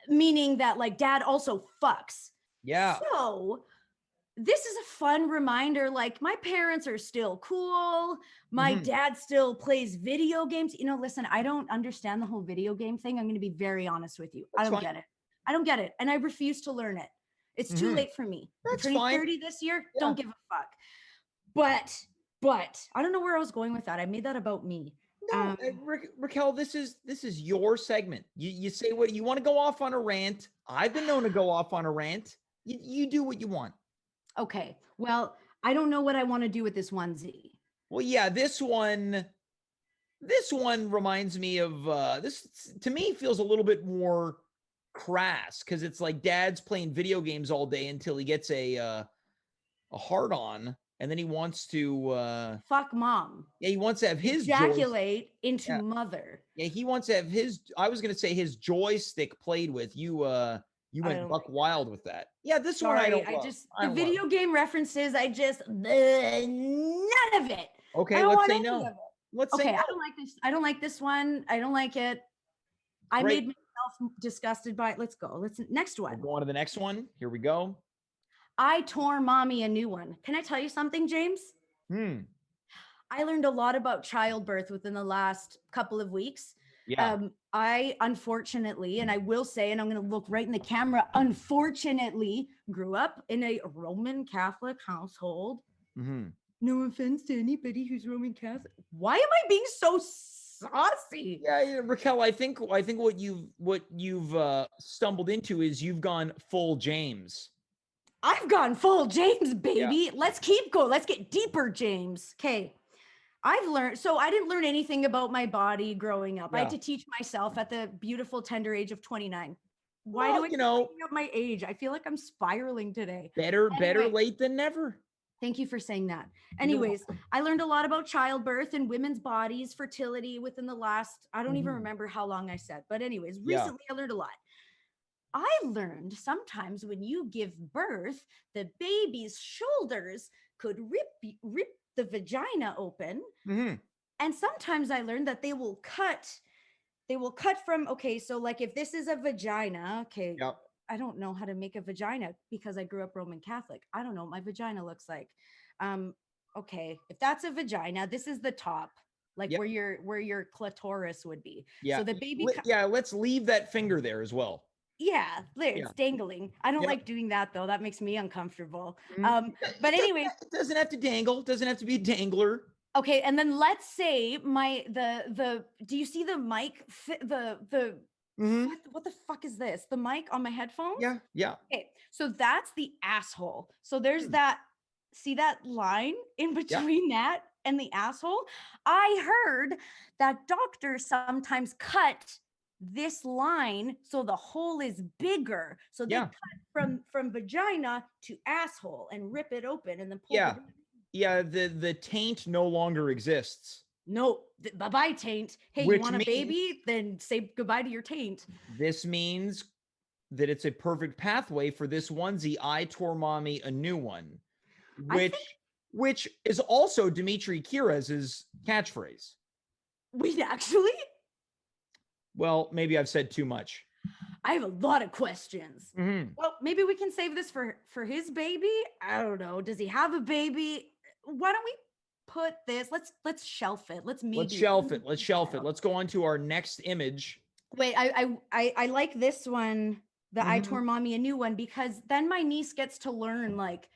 meaning that like dad also fucks. Yeah. So this is a fun reminder. Like, my parents are still cool. My Mhm. dad still plays video games. You know, listen, I don't understand the whole video game thing. I'm going to be very honest with you. I That's don't fine. get it. I don't get it. And I refuse to learn it. It's too Mhm. late for me. I'm That's turning fine. 30 this year. Yeah. Don't give a fuck. But I don't know where I was going with that. I made that about me. No, Raquel, this is your segment. You say what you want to go off on a rant. I've been known to go off on a rant. You do what you want. Okay. Well, I don't know what I want to do with this onesie. Well, yeah, this one reminds me of this to me feels a little bit more crass because it's like dad's playing video games all day until he gets a hard on, and then he wants to Fuck mom. yeah, he wants to have his Ejaculate into yeah. mother. Yeah, he wants to have his I was gonna say his joystick played with. You I went don't buck like wild with that. Yeah, this one I Sorry, don't I love. just I the don't love. video game references. I just none of it. I Okay, don't let's want say any no. of it. Let's say Okay, no. I don't like this. I don't like this one. I don't like it. I Great. made myself disgusted by it. Let's go. Let's next We'll one. go on to the next one. Here we go. I tore mommy a new one. Can I tell you something, James? Hmm. I learned a lot about childbirth within the last couple of weeks. Yeah. I unfortunately, and I will say, and I'm going to look right in the camera, unfortunately grew up in a Roman Catholic household. Mm-hmm. No offense to anybody who's Roman Catholic. Why am I being so saucy? Yeah, Raquel, I think what you've stumbled into is you've gone full James. I've gone full James, baby. Yeah. Let's keep going. Let's get deeper, James. Okay. I've learned, so I didn't learn anything about my body growing up. I had Yeah. to teach myself at the beautiful, tender age of 29. Why Well, do I keep bringing up my age? I feel like I'm spiraling today. better Anyway. late than never. Thank you for saying that. You're Anyways, I learned a lot about childbirth and women's bodies, fertility within the last, I don't even Mhm. remember how long I said, but anyways, Yeah. recently I learned a lot. I learned sometimes when you give birth, the baby's shoulders could rip the vagina open. Mm-hmm. And sometimes I learned that they will cut from, okay, so like if this is a vagina, okay, Yep. I don't know how to make a vagina because I grew up Roman Catholic. I don't know what my vagina looks like. Okay, if that's a vagina, this is the top, like Yep. where your clitoris would be. Yeah. So the baby Yeah, let's leave that finger there as well. yeah, there, it's Yeah. dangling. I don't Yep. like doing that though. That makes me uncomfortable. Mhm. But anyways, It doesn't have to dangle. It doesn't have to be a dangler. okay, and then let's say the do you see the mic Mhm. what the fuck is this? The mic on my headphones? Yeah. Yeah. Okay, so that's the asshole. So there's Hmm. that, see that line in between that and the asshole? I heard that doctors sometimes cut this line so the hole is bigger. So they Yeah. cut from vagina to asshole and rip it open and then pull Yeah. the baby. Yeah. The taint no longer exists. No, bye-bye taint. Hey, you Which want a means baby? Then say goodbye to your taint. this means that it's a perfect pathway for this onesie. I tore mommy a new one, I think which is also Dimitri Kiraz's catchphrase. we actually. Well, maybe I've said too much. I have a lot of questions. Mhm. Well, maybe we can save this for his baby. I don't know. Does he have a baby? Why don't we put this? Let's shelf it. Let's Let's shelf it. Let's shelf it. Let's go on to our next image. Wait, I like this one. The I tore mommy a new one, because then my niece gets to learn, like,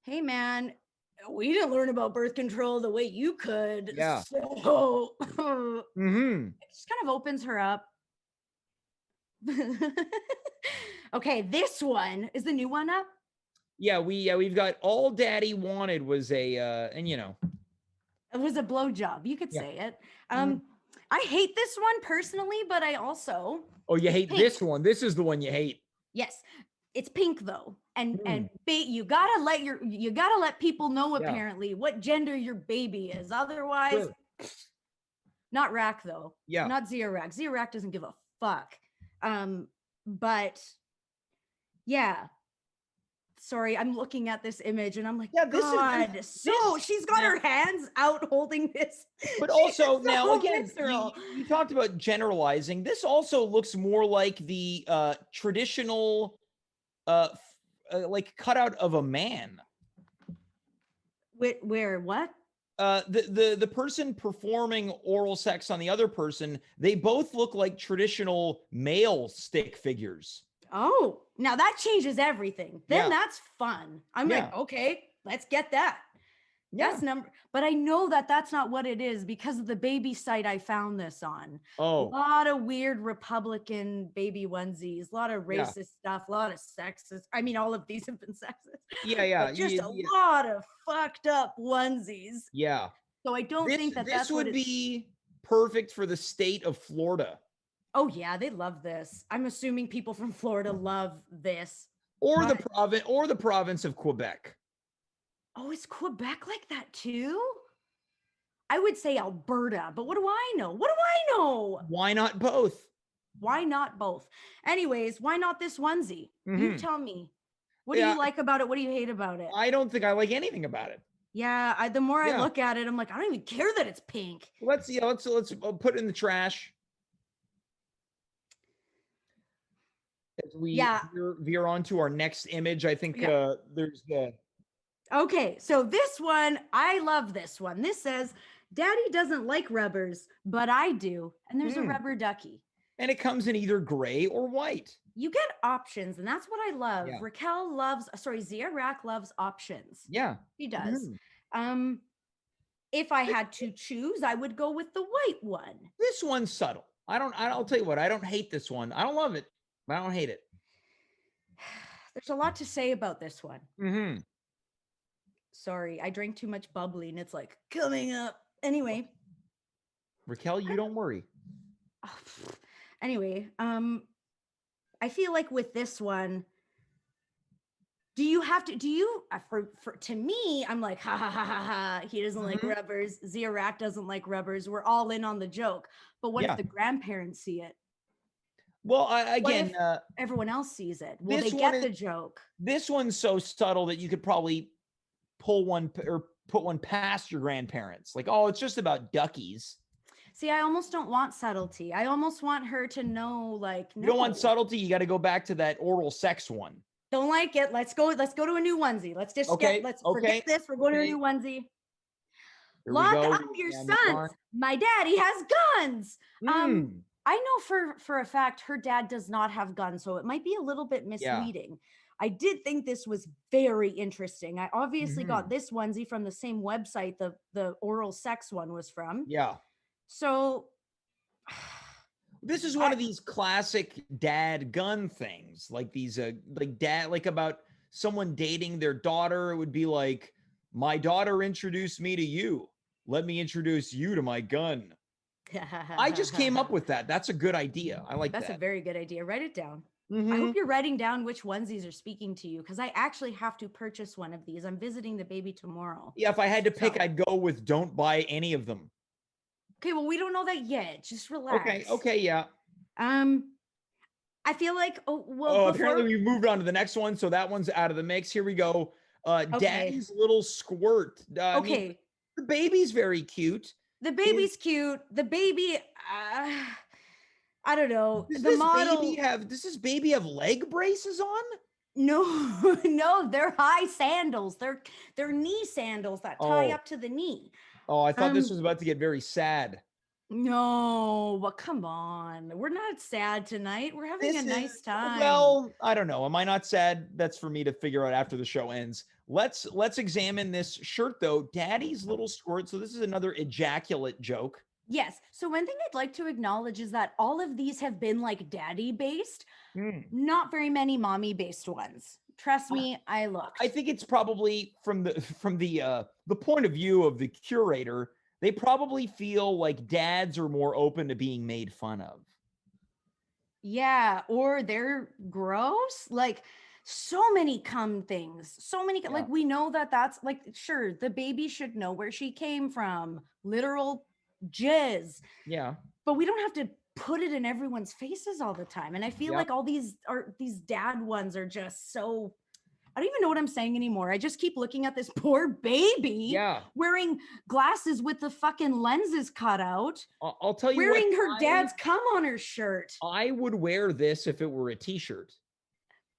hey man, we didn't learn about birth control the way you could. Yeah. So Mm-hmm. it just kind of opens her up. Okay, this one is the new one up. Yeah, we've got all Daddy wanted was a and you know. It was a blowjob. You could Yeah. say it. Mhm. I hate this one personally, but I also Oh, you it's hate pink. this one. This is the one you hate. Yes, it's pink though, and you gotta let people know Yeah. apparently what gender your baby is. Otherwise, Sure. not Rack though. Yeah. Not Zia Rack. Zia Rack doesn't give a fuck. But yeah. Sorry, I'm looking at this image and I'm like, Yeah, this is- God. this- She's got now- her hands out holding this. But She also is now so again, visceral. you talked about generalizing. This also looks more like the traditional like cutout of a man. Where what? The person performing oral sex on the other person, they both look like traditional male stick figures. Oh, now that changes everything. Then Yeah. that's fun. I'm Yeah. like, okay, let's get that. Yeah. That's but I know that that's not what it is because of the baby site I found this on. A Oh, lot of weird Republican baby onesies, a lot of Yeah. racist stuff, a lot of sexist. I mean, all of these have been sexist. yeah. But just yeah, a yeah. lot of fucked up onesies. Yeah. So I don't think that This that's what would it's. be perfect for the state of Florida Oh yeah, they love this. I'm assuming people from Florida love this. or the But- province of Quebec. Oh, is Quebec like that too? I would say Alberta, but what do I know? What do I know? Why not both? Why not both? Anyways, why not this onesie? You Mhm. tell me. What do Yeah. you like about it? What do you hate about it? I don't think I like anything about it. Yeah, the more I Yeah. look at it, I'm like, I don't even care that it's pink. Let's put it in the trash. As we Yeah. veer on to our next image, I think Yeah. there's Okay, so this one, I love this one. This says, Daddy doesn't like rubbers, but I do. And there's a Hmm. rubber ducky. and it comes in either gray or white. You get options, and that's what I love. Yeah. Raquel loves, sorry, Zia Rack loves options. Yeah. She does. Mhm. If I had to choose, I would go with the white one. This one's subtle. I'll tell you what, I don't hate this one. I don't love it, but I don't hate it. There's a lot to say about this one. Mm-hmm. Sorry, I drank too much bubbly and it's like coming up. Anyway. Raquel, you don't worry. Anyway, I feel like with this one, do you to me, I'm like, ha ha ha ha ha. He doesn't like Mhm. rubbers. Zia Rack doesn't like rubbers. We're all in on the joke. But what Yeah. if the grandparents see it? Well, What again, if everyone else sees it? Will this they one get the is- joke? this one's so subtle that you could probably pull one or put one past your grandparents. Like, oh, it's just about duckies. See, I almost don't want subtlety. I almost want her to know, like, You don't want no, subtlety. You got to go back to that oral sex one. don't like it. Let's go to a new onesie. Let's just Okay, let's okay, forget this. We're going to a okay. new onesie. Here we Lock go. up your Yeah, sons. My daddy has guns. Mm. I know for a fact her dad does not have guns, so it might be a little bit Yeah. misleading. I did think this was very interesting. I obviously Mm-hmm. got this onesie from the same website the oral sex one was from. Yeah. So This is one of these classic dad gun things, like these, like about someone dating their daughter. It would be like, my daughter introduced me to you. Let me introduce you to my gun. I just came up with that. That's a good idea. I like That's a that. very good idea. Write it down. I Mhm. hope you're writing down which onesies are speaking to you because I actually have to purchase one of these. I'm visiting the baby tomorrow. Yeah, if I had to pick, So- I'd go with don't buy any of them. Okay, well, we don't know that yet. Just relax. Okay, yeah. I feel like Apparently we moved on to the next one, so that one's out of the mix. Here we go. Okay. Daddy's little squirt. I mean, okay. the baby's very cute. The baby's cute. The baby, I don't know. The model. Does this baby have leg braces on? No, no, they're high sandals. They're knee sandals that tie Oh. up to the knee. Oh, I thought this was about to get very sad. No, but come on. We're not sad tonight. We're having a nice time. Well, I don't know. Am I not sad? That's for me to figure out after the show ends. Let's examine this shirt though. Daddy's little squirt. So this is another ejaculate joke. Yes. So one thing I'd like to acknowledge is that all of these have been like daddy based, not very many mommy based ones. Trust me, I looked. I think it's probably from the point of view of the curator, they probably feel like dads are more open to being made fun of. Yeah, or they're gross. Like so many cum things. So many like we know that that's like sure, the baby should know where she came from. Literal jizz. Yeah. But we don't have to put it in everyone's faces all the time. And I feel like all these dad ones are just so I don't even know what I'm saying anymore. I just keep looking at this poor baby wearing glasses with the fucking lenses cut out. I'll tell you wearing her dad's cum on her shirt. I would wear this if it were a t-shirt.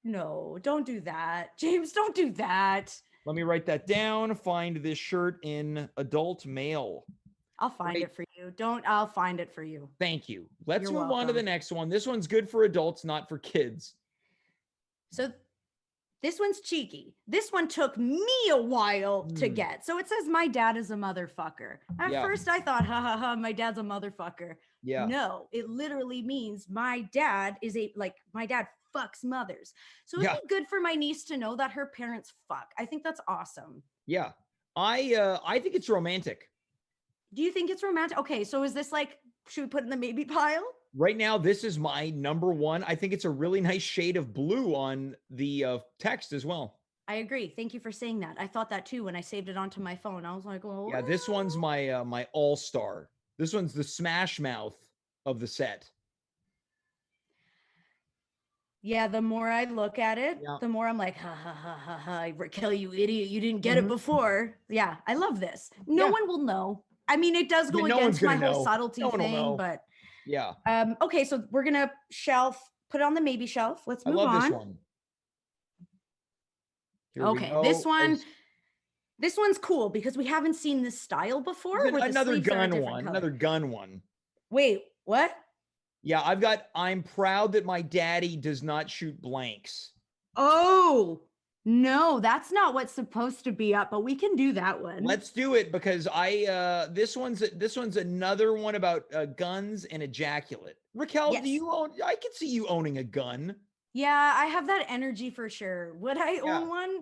No, don't do that. James, don't do that. Let me write that down. Find this shirt in adult male. I'll find it for you. I'll find it for you. Thank you. Let's You're move on to the welcome. next one. This one's good for adults, not for kids. So this one's cheeky. This one took me a while to get. So it says, my dad is a motherfucker. At first I thought, ha ha ha, my dad's a motherfucker. Yeah. No, it literally means my dad my dad fucks mothers. So it'd be good for my niece to know that her parents fuck. I think that's awesome. Yeah. I think it's romantic. Do you think it's romantic? Okay, so is this like, should we put it in the maybe pile? Right now, this is my number one. I think it's a really nice shade of blue on the text as well. I agree. Thank you for saying that. I thought that too when I saved it onto my phone. I was like, oh. Yeah, this one's my my all-star. This one's the smash mouth of the set. Yeah, the more I look at it, the more I'm like, ha ha ha ha ha, Racquel, you idiot, you didn't get it before. Yeah, I love this. No one will know. I mean, it does go against my whole subtlety thing, but yeah. Okay, so we're gonna put it on the maybe shelf. Let's move on. I love this one. Okay, this one's cool because we haven't seen this style before. Another gun one. Wait, what? Yeah, I'm proud that my daddy does not shoot blanks. Oh, no, that's not what's supposed to be up, but we can do that one. Let's do it because this one's another one about guns and ejaculate. Racquel, I can see you owning a gun. Yeah, I have that energy for sure. Would I own one?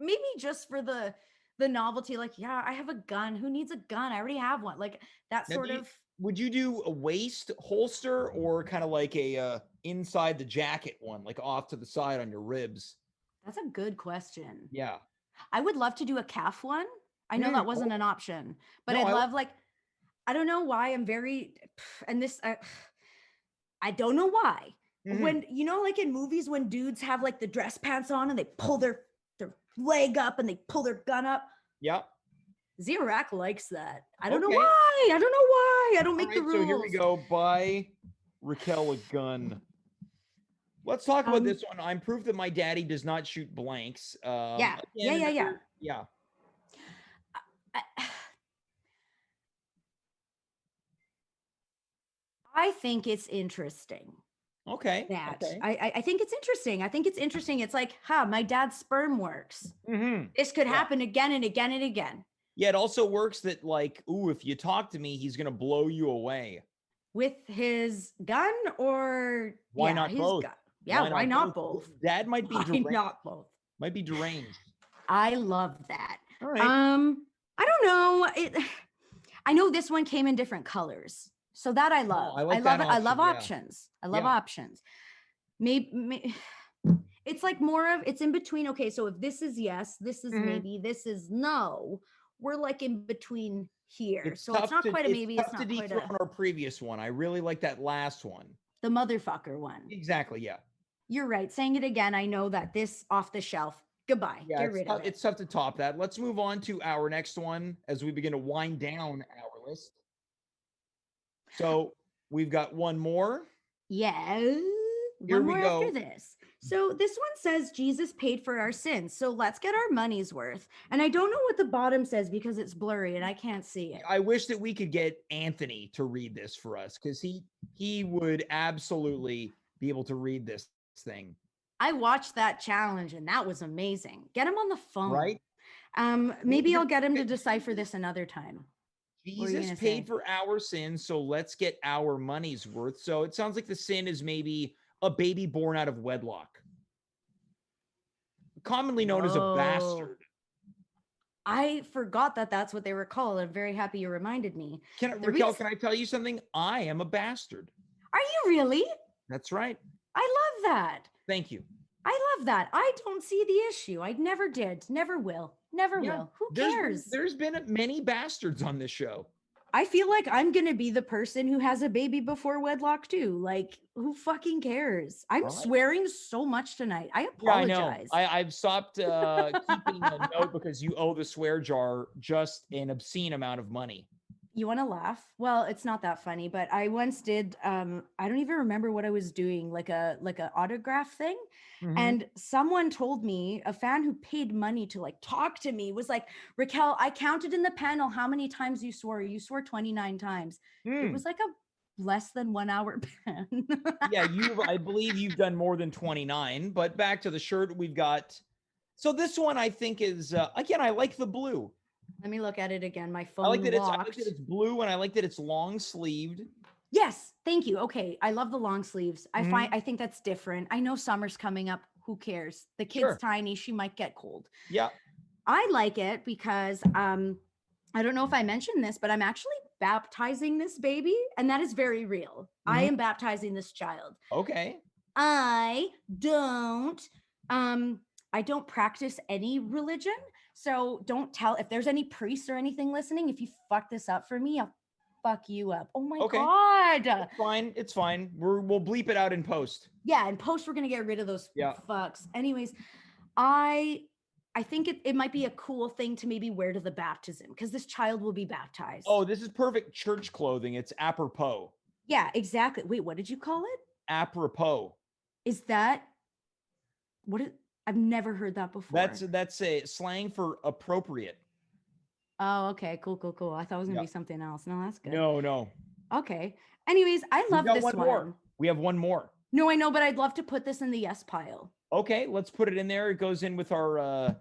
Maybe just for the novelty, like, yeah, I have a gun. Who needs a gun? I already have one. Like that sort of. Would you do a waist holster or kind of like a inside the jacket one, like off to the side on your ribs? That's a good question. Yeah. I would love to do a calf one. I know that wasn't an option, but I'd love I don't know why I'm very, and this, I don't know why. When, like in movies, when dudes have like the dress pants on and they pull their leg up and they pull their gun up. Yeah. Zirac likes that. I don't know why. I don't know why. I don't make the rules. So here we go. Buy Racquel a gun. Let's talk about this one. I'm proof that my daddy does not shoot blanks. Yeah. I think it's interesting. Okay. I think it's interesting. I think it's interesting. It's like, my dad's sperm works. This could happen again and again and again. Yeah, it also works that like, if you talk to me, he's gonna blow you away. With his gun or why not both? Gun. Yeah, why not both? Dad might be deranged. Not both. Might be deranged. I love that. All right. I don't know. I know this one came in different colors. So that I love. I like I love that it. I love option, yeah. options. I love Yeah. options. Maybe it's like more of it's in between. Okay, so if this is yes, this is Mhm. maybe, this is no. We're like in between here. It's So it's tough not to quite a it's maybe. tough It's to not quite dethrone a our previous one. I really like that last one. the motherfucker one. Exactly. Yeah. You're right. Saying it again, I know that this off the shelf. Goodbye. Yeah. Get rid of it. It's tough to top that. Let's move on to our next one as we begin to wind down our list. So we've got one more. Yeah. Here One we more go. after this. So this one says Jesus paid for our sins. So let's get our money's worth. And I don't know what the bottom says because it's blurry and I can't see it. I wish that we could get Anthony to read this for us because he would absolutely be able to read this thing. I watched that challenge and that was amazing. Get him on the phone. Right? Maybe I'll get him to decipher this another time. Jesus paid for our sins, so let's get our money's worth. So it sounds like the sin is maybe a baby born out of wedlock, commonly known as a bastard. I forgot that that's what they were called. I'm very happy you reminded me. Racquel, can I tell you something? I am a bastard. Are you really? That's right. I love that. Thank you. I love that. I don't see the issue. I never did. Never will. Never will. Who cares? There's been many bastards on this show. I feel like I'm going to be the person who has a baby before wedlock too. Like, who fucking cares? I'm swearing so much tonight. I apologize. Yeah, I know. I've stopped keeping a note because you owe the swear jar just an obscene amount of money. You want to laugh? Well, it's not that funny, but I once did I don't even remember what I was doing, like a autograph thing. Mm-hmm. And someone told me, a fan who paid money to like talk to me was like, Racquel, I counted in the panel how many times you swore. You swore 29 times. It was like a less than 1 hour pan. Yeah, I believe you've done more than 29, but back to the shirt we've got. So this one I think is again, I like the blue. Let me look at it again. My phone I like that locked. it's blue and I like that it's long sleeved. Yes, thank you. Okay, I love the long sleeves. I think that's different. I know summer's coming up. Who cares? The kid's tiny. She might get cold. Yeah. I like it because I don't know if I mentioned this, but I'm actually baptizing this baby, and that is very real. I am baptizing this child. Okay. I don't practice any religion. So don't tell if there's any priests or anything listening. If you fuck this up for me, I'll fuck you up. Oh my God. It's fine. It's fine. We'll bleep it out in post. Yeah, in post, we're going to get rid of those fucks. Anyways, I think it might be a cool thing to maybe wear to the baptism because this child will be baptized. Oh, this is perfect church clothing. It's apropos. Yeah, exactly. Wait, what did you call it? Apropos. Is that I've never heard that before. That's a slang for appropriate. Oh, okay. Cool. I thought it was going to be something else. No, that's good. No. Okay. Anyways, I love this one. More. We have one more. No, I know, but I'd love to put this in the yes pile. Okay, let's put it in there. It goes in with our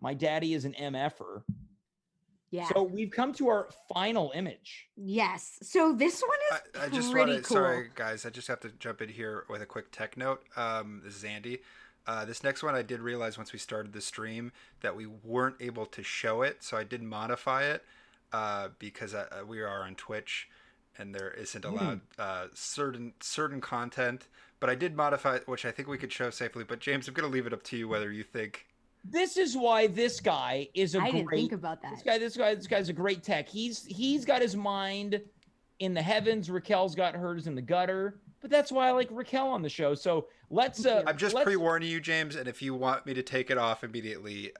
my daddy is an MFer. Yeah. So we've come to our final image. Yes. So this one is I just pretty cool. Sorry, guys. I just have to jump in here with a quick tech note. This is Andy. This next one, I did realize once we started the stream that we weren't able to show it, so I did modify it because we are on Twitch and there isn't allowed certain content. But I did modify it, which I think we could show safely. But James, I'm going to leave it up to you whether you think. This is why this guy is I didn't think about that. This guy's a great tech. He's got his mind in the heavens. Raquel's got hers in the gutter. But that's why I like Racquel on the show. So let's. I'm just pre-warning you, James, and if you want me to take it off immediately,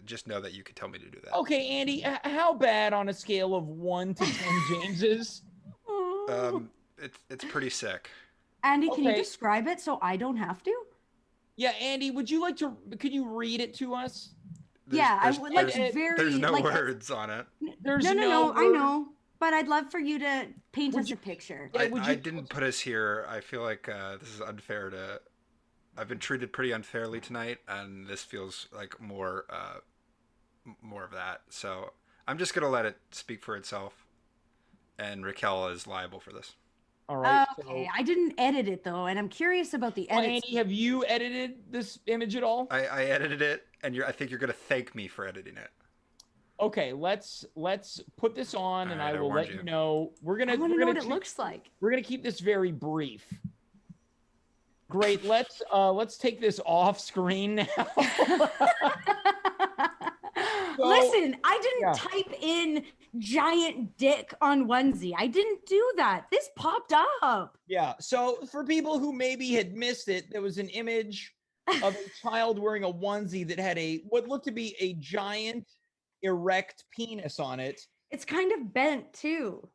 just know that you can tell me to do that. Okay, Andy, how bad on a scale of 1 to 10 Jameses? It's pretty sick. Andy, can you describe it so I don't have to? Yeah, Andy, could you read it to us? I would like very. There's no words on it. There's no. I know. But I'd love for you to paint us a picture. I didn't put us here. I feel like this is unfair I've been treated pretty unfairly tonight, and this feels like more of that. So I'm just gonna let it speak for itself, and Racquel is liable for this. All right. Okay, so I didn't edit it though, and I'm curious about the edits. Andy, have you edited this image at all? I edited it, and I think you're gonna thank me for editing it. Okay, let's put this on, All and right, I I will warned let you. you know. I want to know what it looks like. We're gonna keep this very brief. Great. Let's take this off screen now. So, Listen, I didn't yeah. type in giant dick on onesie. I didn't do that. This popped up. Yeah. So for people who maybe had missed it, there was an image of a child wearing a onesie that had a what looked to be a giant erect penis on it. It's kind of bent too.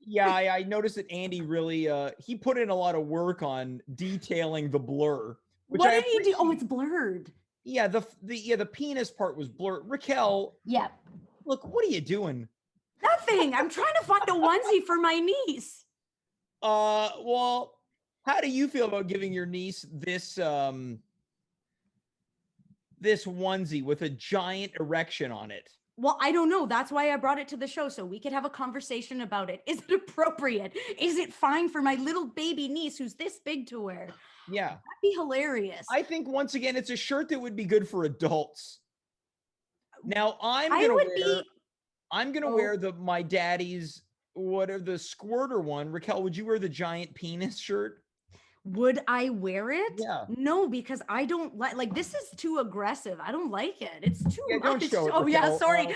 Yeah, I noticed that Andy really he put in a lot of work on detailing the blur, which What I did he do? Oh, appreciate. it's blurred. Yeah, the penis part was blurred. Raquel, Yep. look, what are you doing? Nothing. I'm trying to find a onesie for my niece. Well, how do you feel about giving your niece this onesie with a giant erection on it? Well, I don't know. That's why I brought it to the show so we could have a conversation about it. Is it appropriate? Is it fine for my little baby niece who's this big to wear? Yeah. That'd be hilarious. I think once again it's a shirt that would be good for adults. Now I'm I gonna would wear be. I'm gonna Oh. wear my daddy's whatever the squirter one. Raquel, would you wear the giant penis shirt? Would I wear it? Yeah. No, because I don't like this is too aggressive. I don't like it. It's too Yeah, much. don't show it, Oh yeah, Raquel. sorry. I don't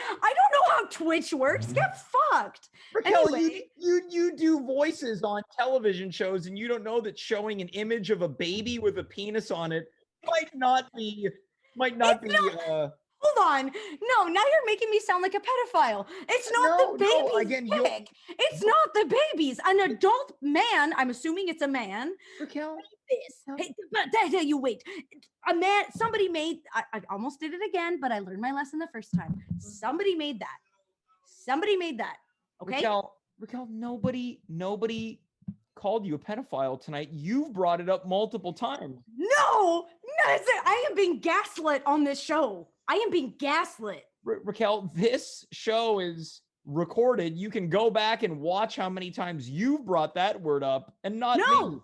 know how Twitch works. Get fucked. Raquel, Anyway. you do voices on television shows, and you don't know that showing an image of a baby with a penis on it might not be Hold on. No, now you're making me sound like a pedophile. It's not No, the no, baby's again, dick. It's not the baby's. An adult man, I'm assuming it's a man. Raquel. This. Hey, but you wait. A man, somebody made, I almost did it again, but I learned my lesson the first time. Somebody made that. Somebody made that. Okay? Raquel, nobody called you a pedophile tonight. You've brought it up multiple times. No, I am being gaslit on this show. I am being gaslit. Raquel, this show is recorded. You can go back and watch how many times you've brought that word up and not me.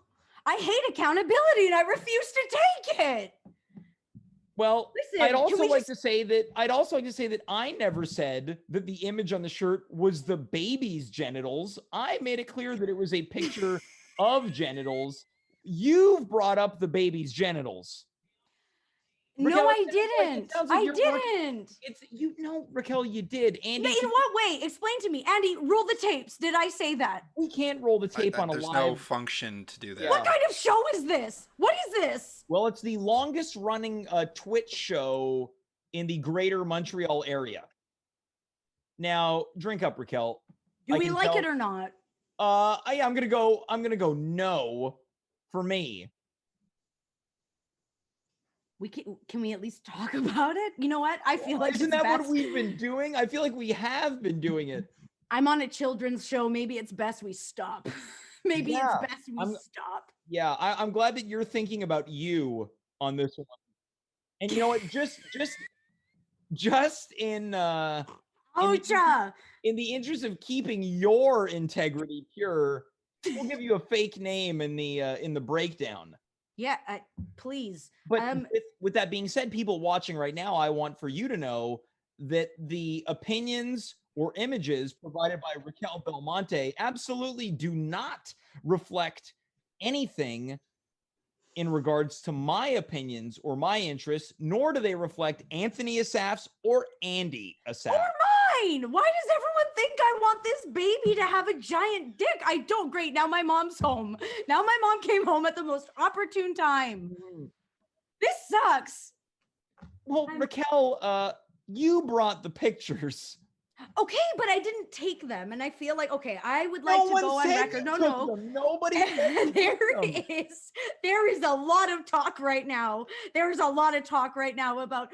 I hate accountability and I refuse to take it. Well, Listen, I'd also like to say that I never said that the image on the shirt was the baby's genitals. I made it clear that it was a picture of genitals. You've brought up the baby's genitals. Raquel, no, I didn't. Raquel, you did. Andy, in what way? Explain to me. Andy, roll the tapes. Did I say that? We can't roll the tape on a live. There's no function to do that. Yeah. What kind of show is this? What is this? Well, it's the longest running Twitch show in the greater Montreal area. Now, drink up, Raquel. Do we like it or not? I'm gonna go no for me. Can we at least talk about it? You know what? I feel like isn't that what we've been doing? I feel like we have been doing it. I'm on a children's show. Maybe it's best we stop. Maybe it's best we stop. Yeah, I'm glad that you're thinking about you on this one. And you know what? Just in in the interest of keeping your integrity pure, we'll give you a fake name in the breakdown. Yeah, please. But with that being said, people watching right now, I want for you to know that the opinions or images provided by Racquel Belmonte absolutely do not reflect anything in regards to my opinions or my interests, nor do they reflect Anthony Assaf's or Andy Assaf. Or mine. Why does everyone think I want this baby to have a giant dick? I don't. Great. Now my mom's home. Now my mom came home at the most opportune time. This sucks. Well, Racquel, you brought the pictures. Okay, but I didn't take them, and I feel like I would like to go on record. No. Nobody. There is a lot of talk right now. There's a lot of talk right now about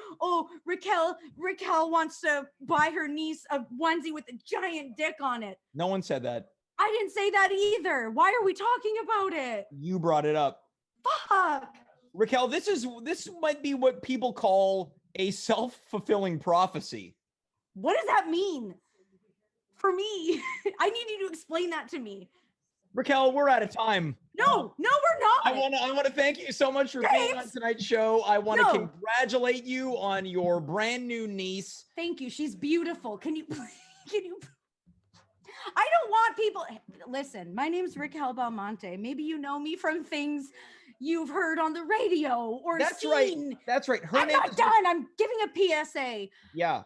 Racquel wants to buy her niece a onesie with a giant dick on it. No one said that. I didn't say that either. Why are we talking about it? You brought it up. Fuck. Racquel, this might be what people call a self-fulfilling prophecy. What does that mean? For me, I need you to explain that to me. Racquel, we're out of time. No, we're not. I want to thank you so much for being on tonight's show. I want to No. congratulate you on your brand new niece. Thank you. She's beautiful. Can you I don't want people. Listen, my name's Racquel Belmonte. Maybe you know me from things you've heard on the radio or That's seen. right. That's right. Her I'm name not is done. I'm giving a PSA. Yeah.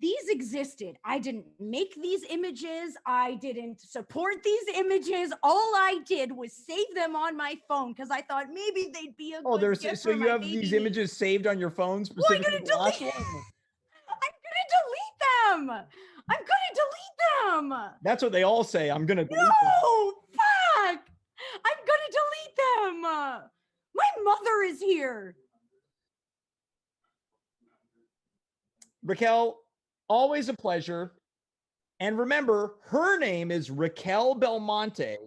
These existed. I didn't make these images. I didn't support these images. All I did was save them on my phone because I thought maybe they'd be a good gift so for you my have baby these niece. images saved on your phone I'm specifically. gonna delete them. I'm gonna delete them. That's what they all say. I'm gonna delete them. No, fuck. I'm gonna delete them. My mother is here. Racquel, always a pleasure. And remember, her name is Racquel Belmonte.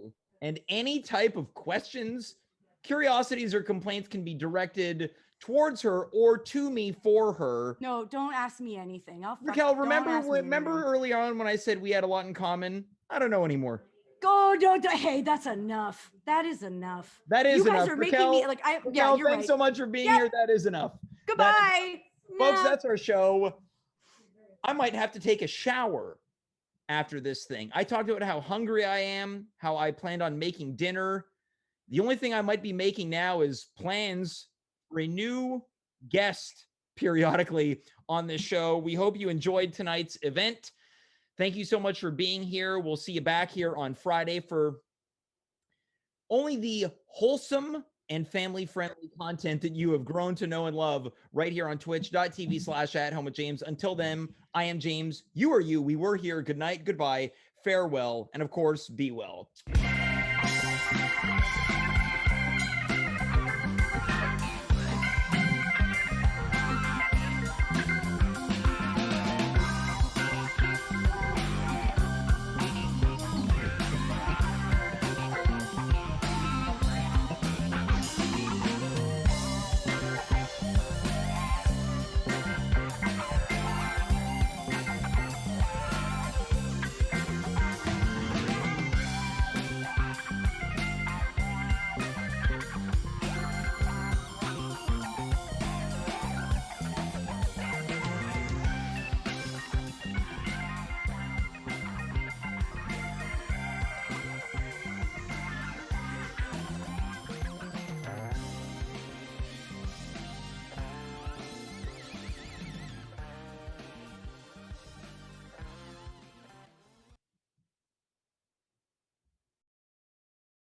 And any type of questions, curiosities, or complaints can be directed towards her or to me for her. No, don't ask me anything. Racquel, remember early on when I said we had a lot in common? I don't know anymore. Hey, that's enough. That is enough. That is enough. You guys are making me like Racquel, yeah, you're thanks right. so much for being here. That is enough. Goodbye. Folks, that's our show. I might have to take a shower after this thing. I talked about how hungry I am, how I planned on making dinner. The only thing I might be making now is plans for a new guest periodically on this show. We hope you enjoyed tonight's event. Thank you so much for being here. We'll see you back here on Friday for only the wholesome and family-friendly content that you have grown to know and love right here on twitch.tv/@home with James. Until then, I am James. You are you. We were here. Good night. Goodbye. Farewell. And of course, be well.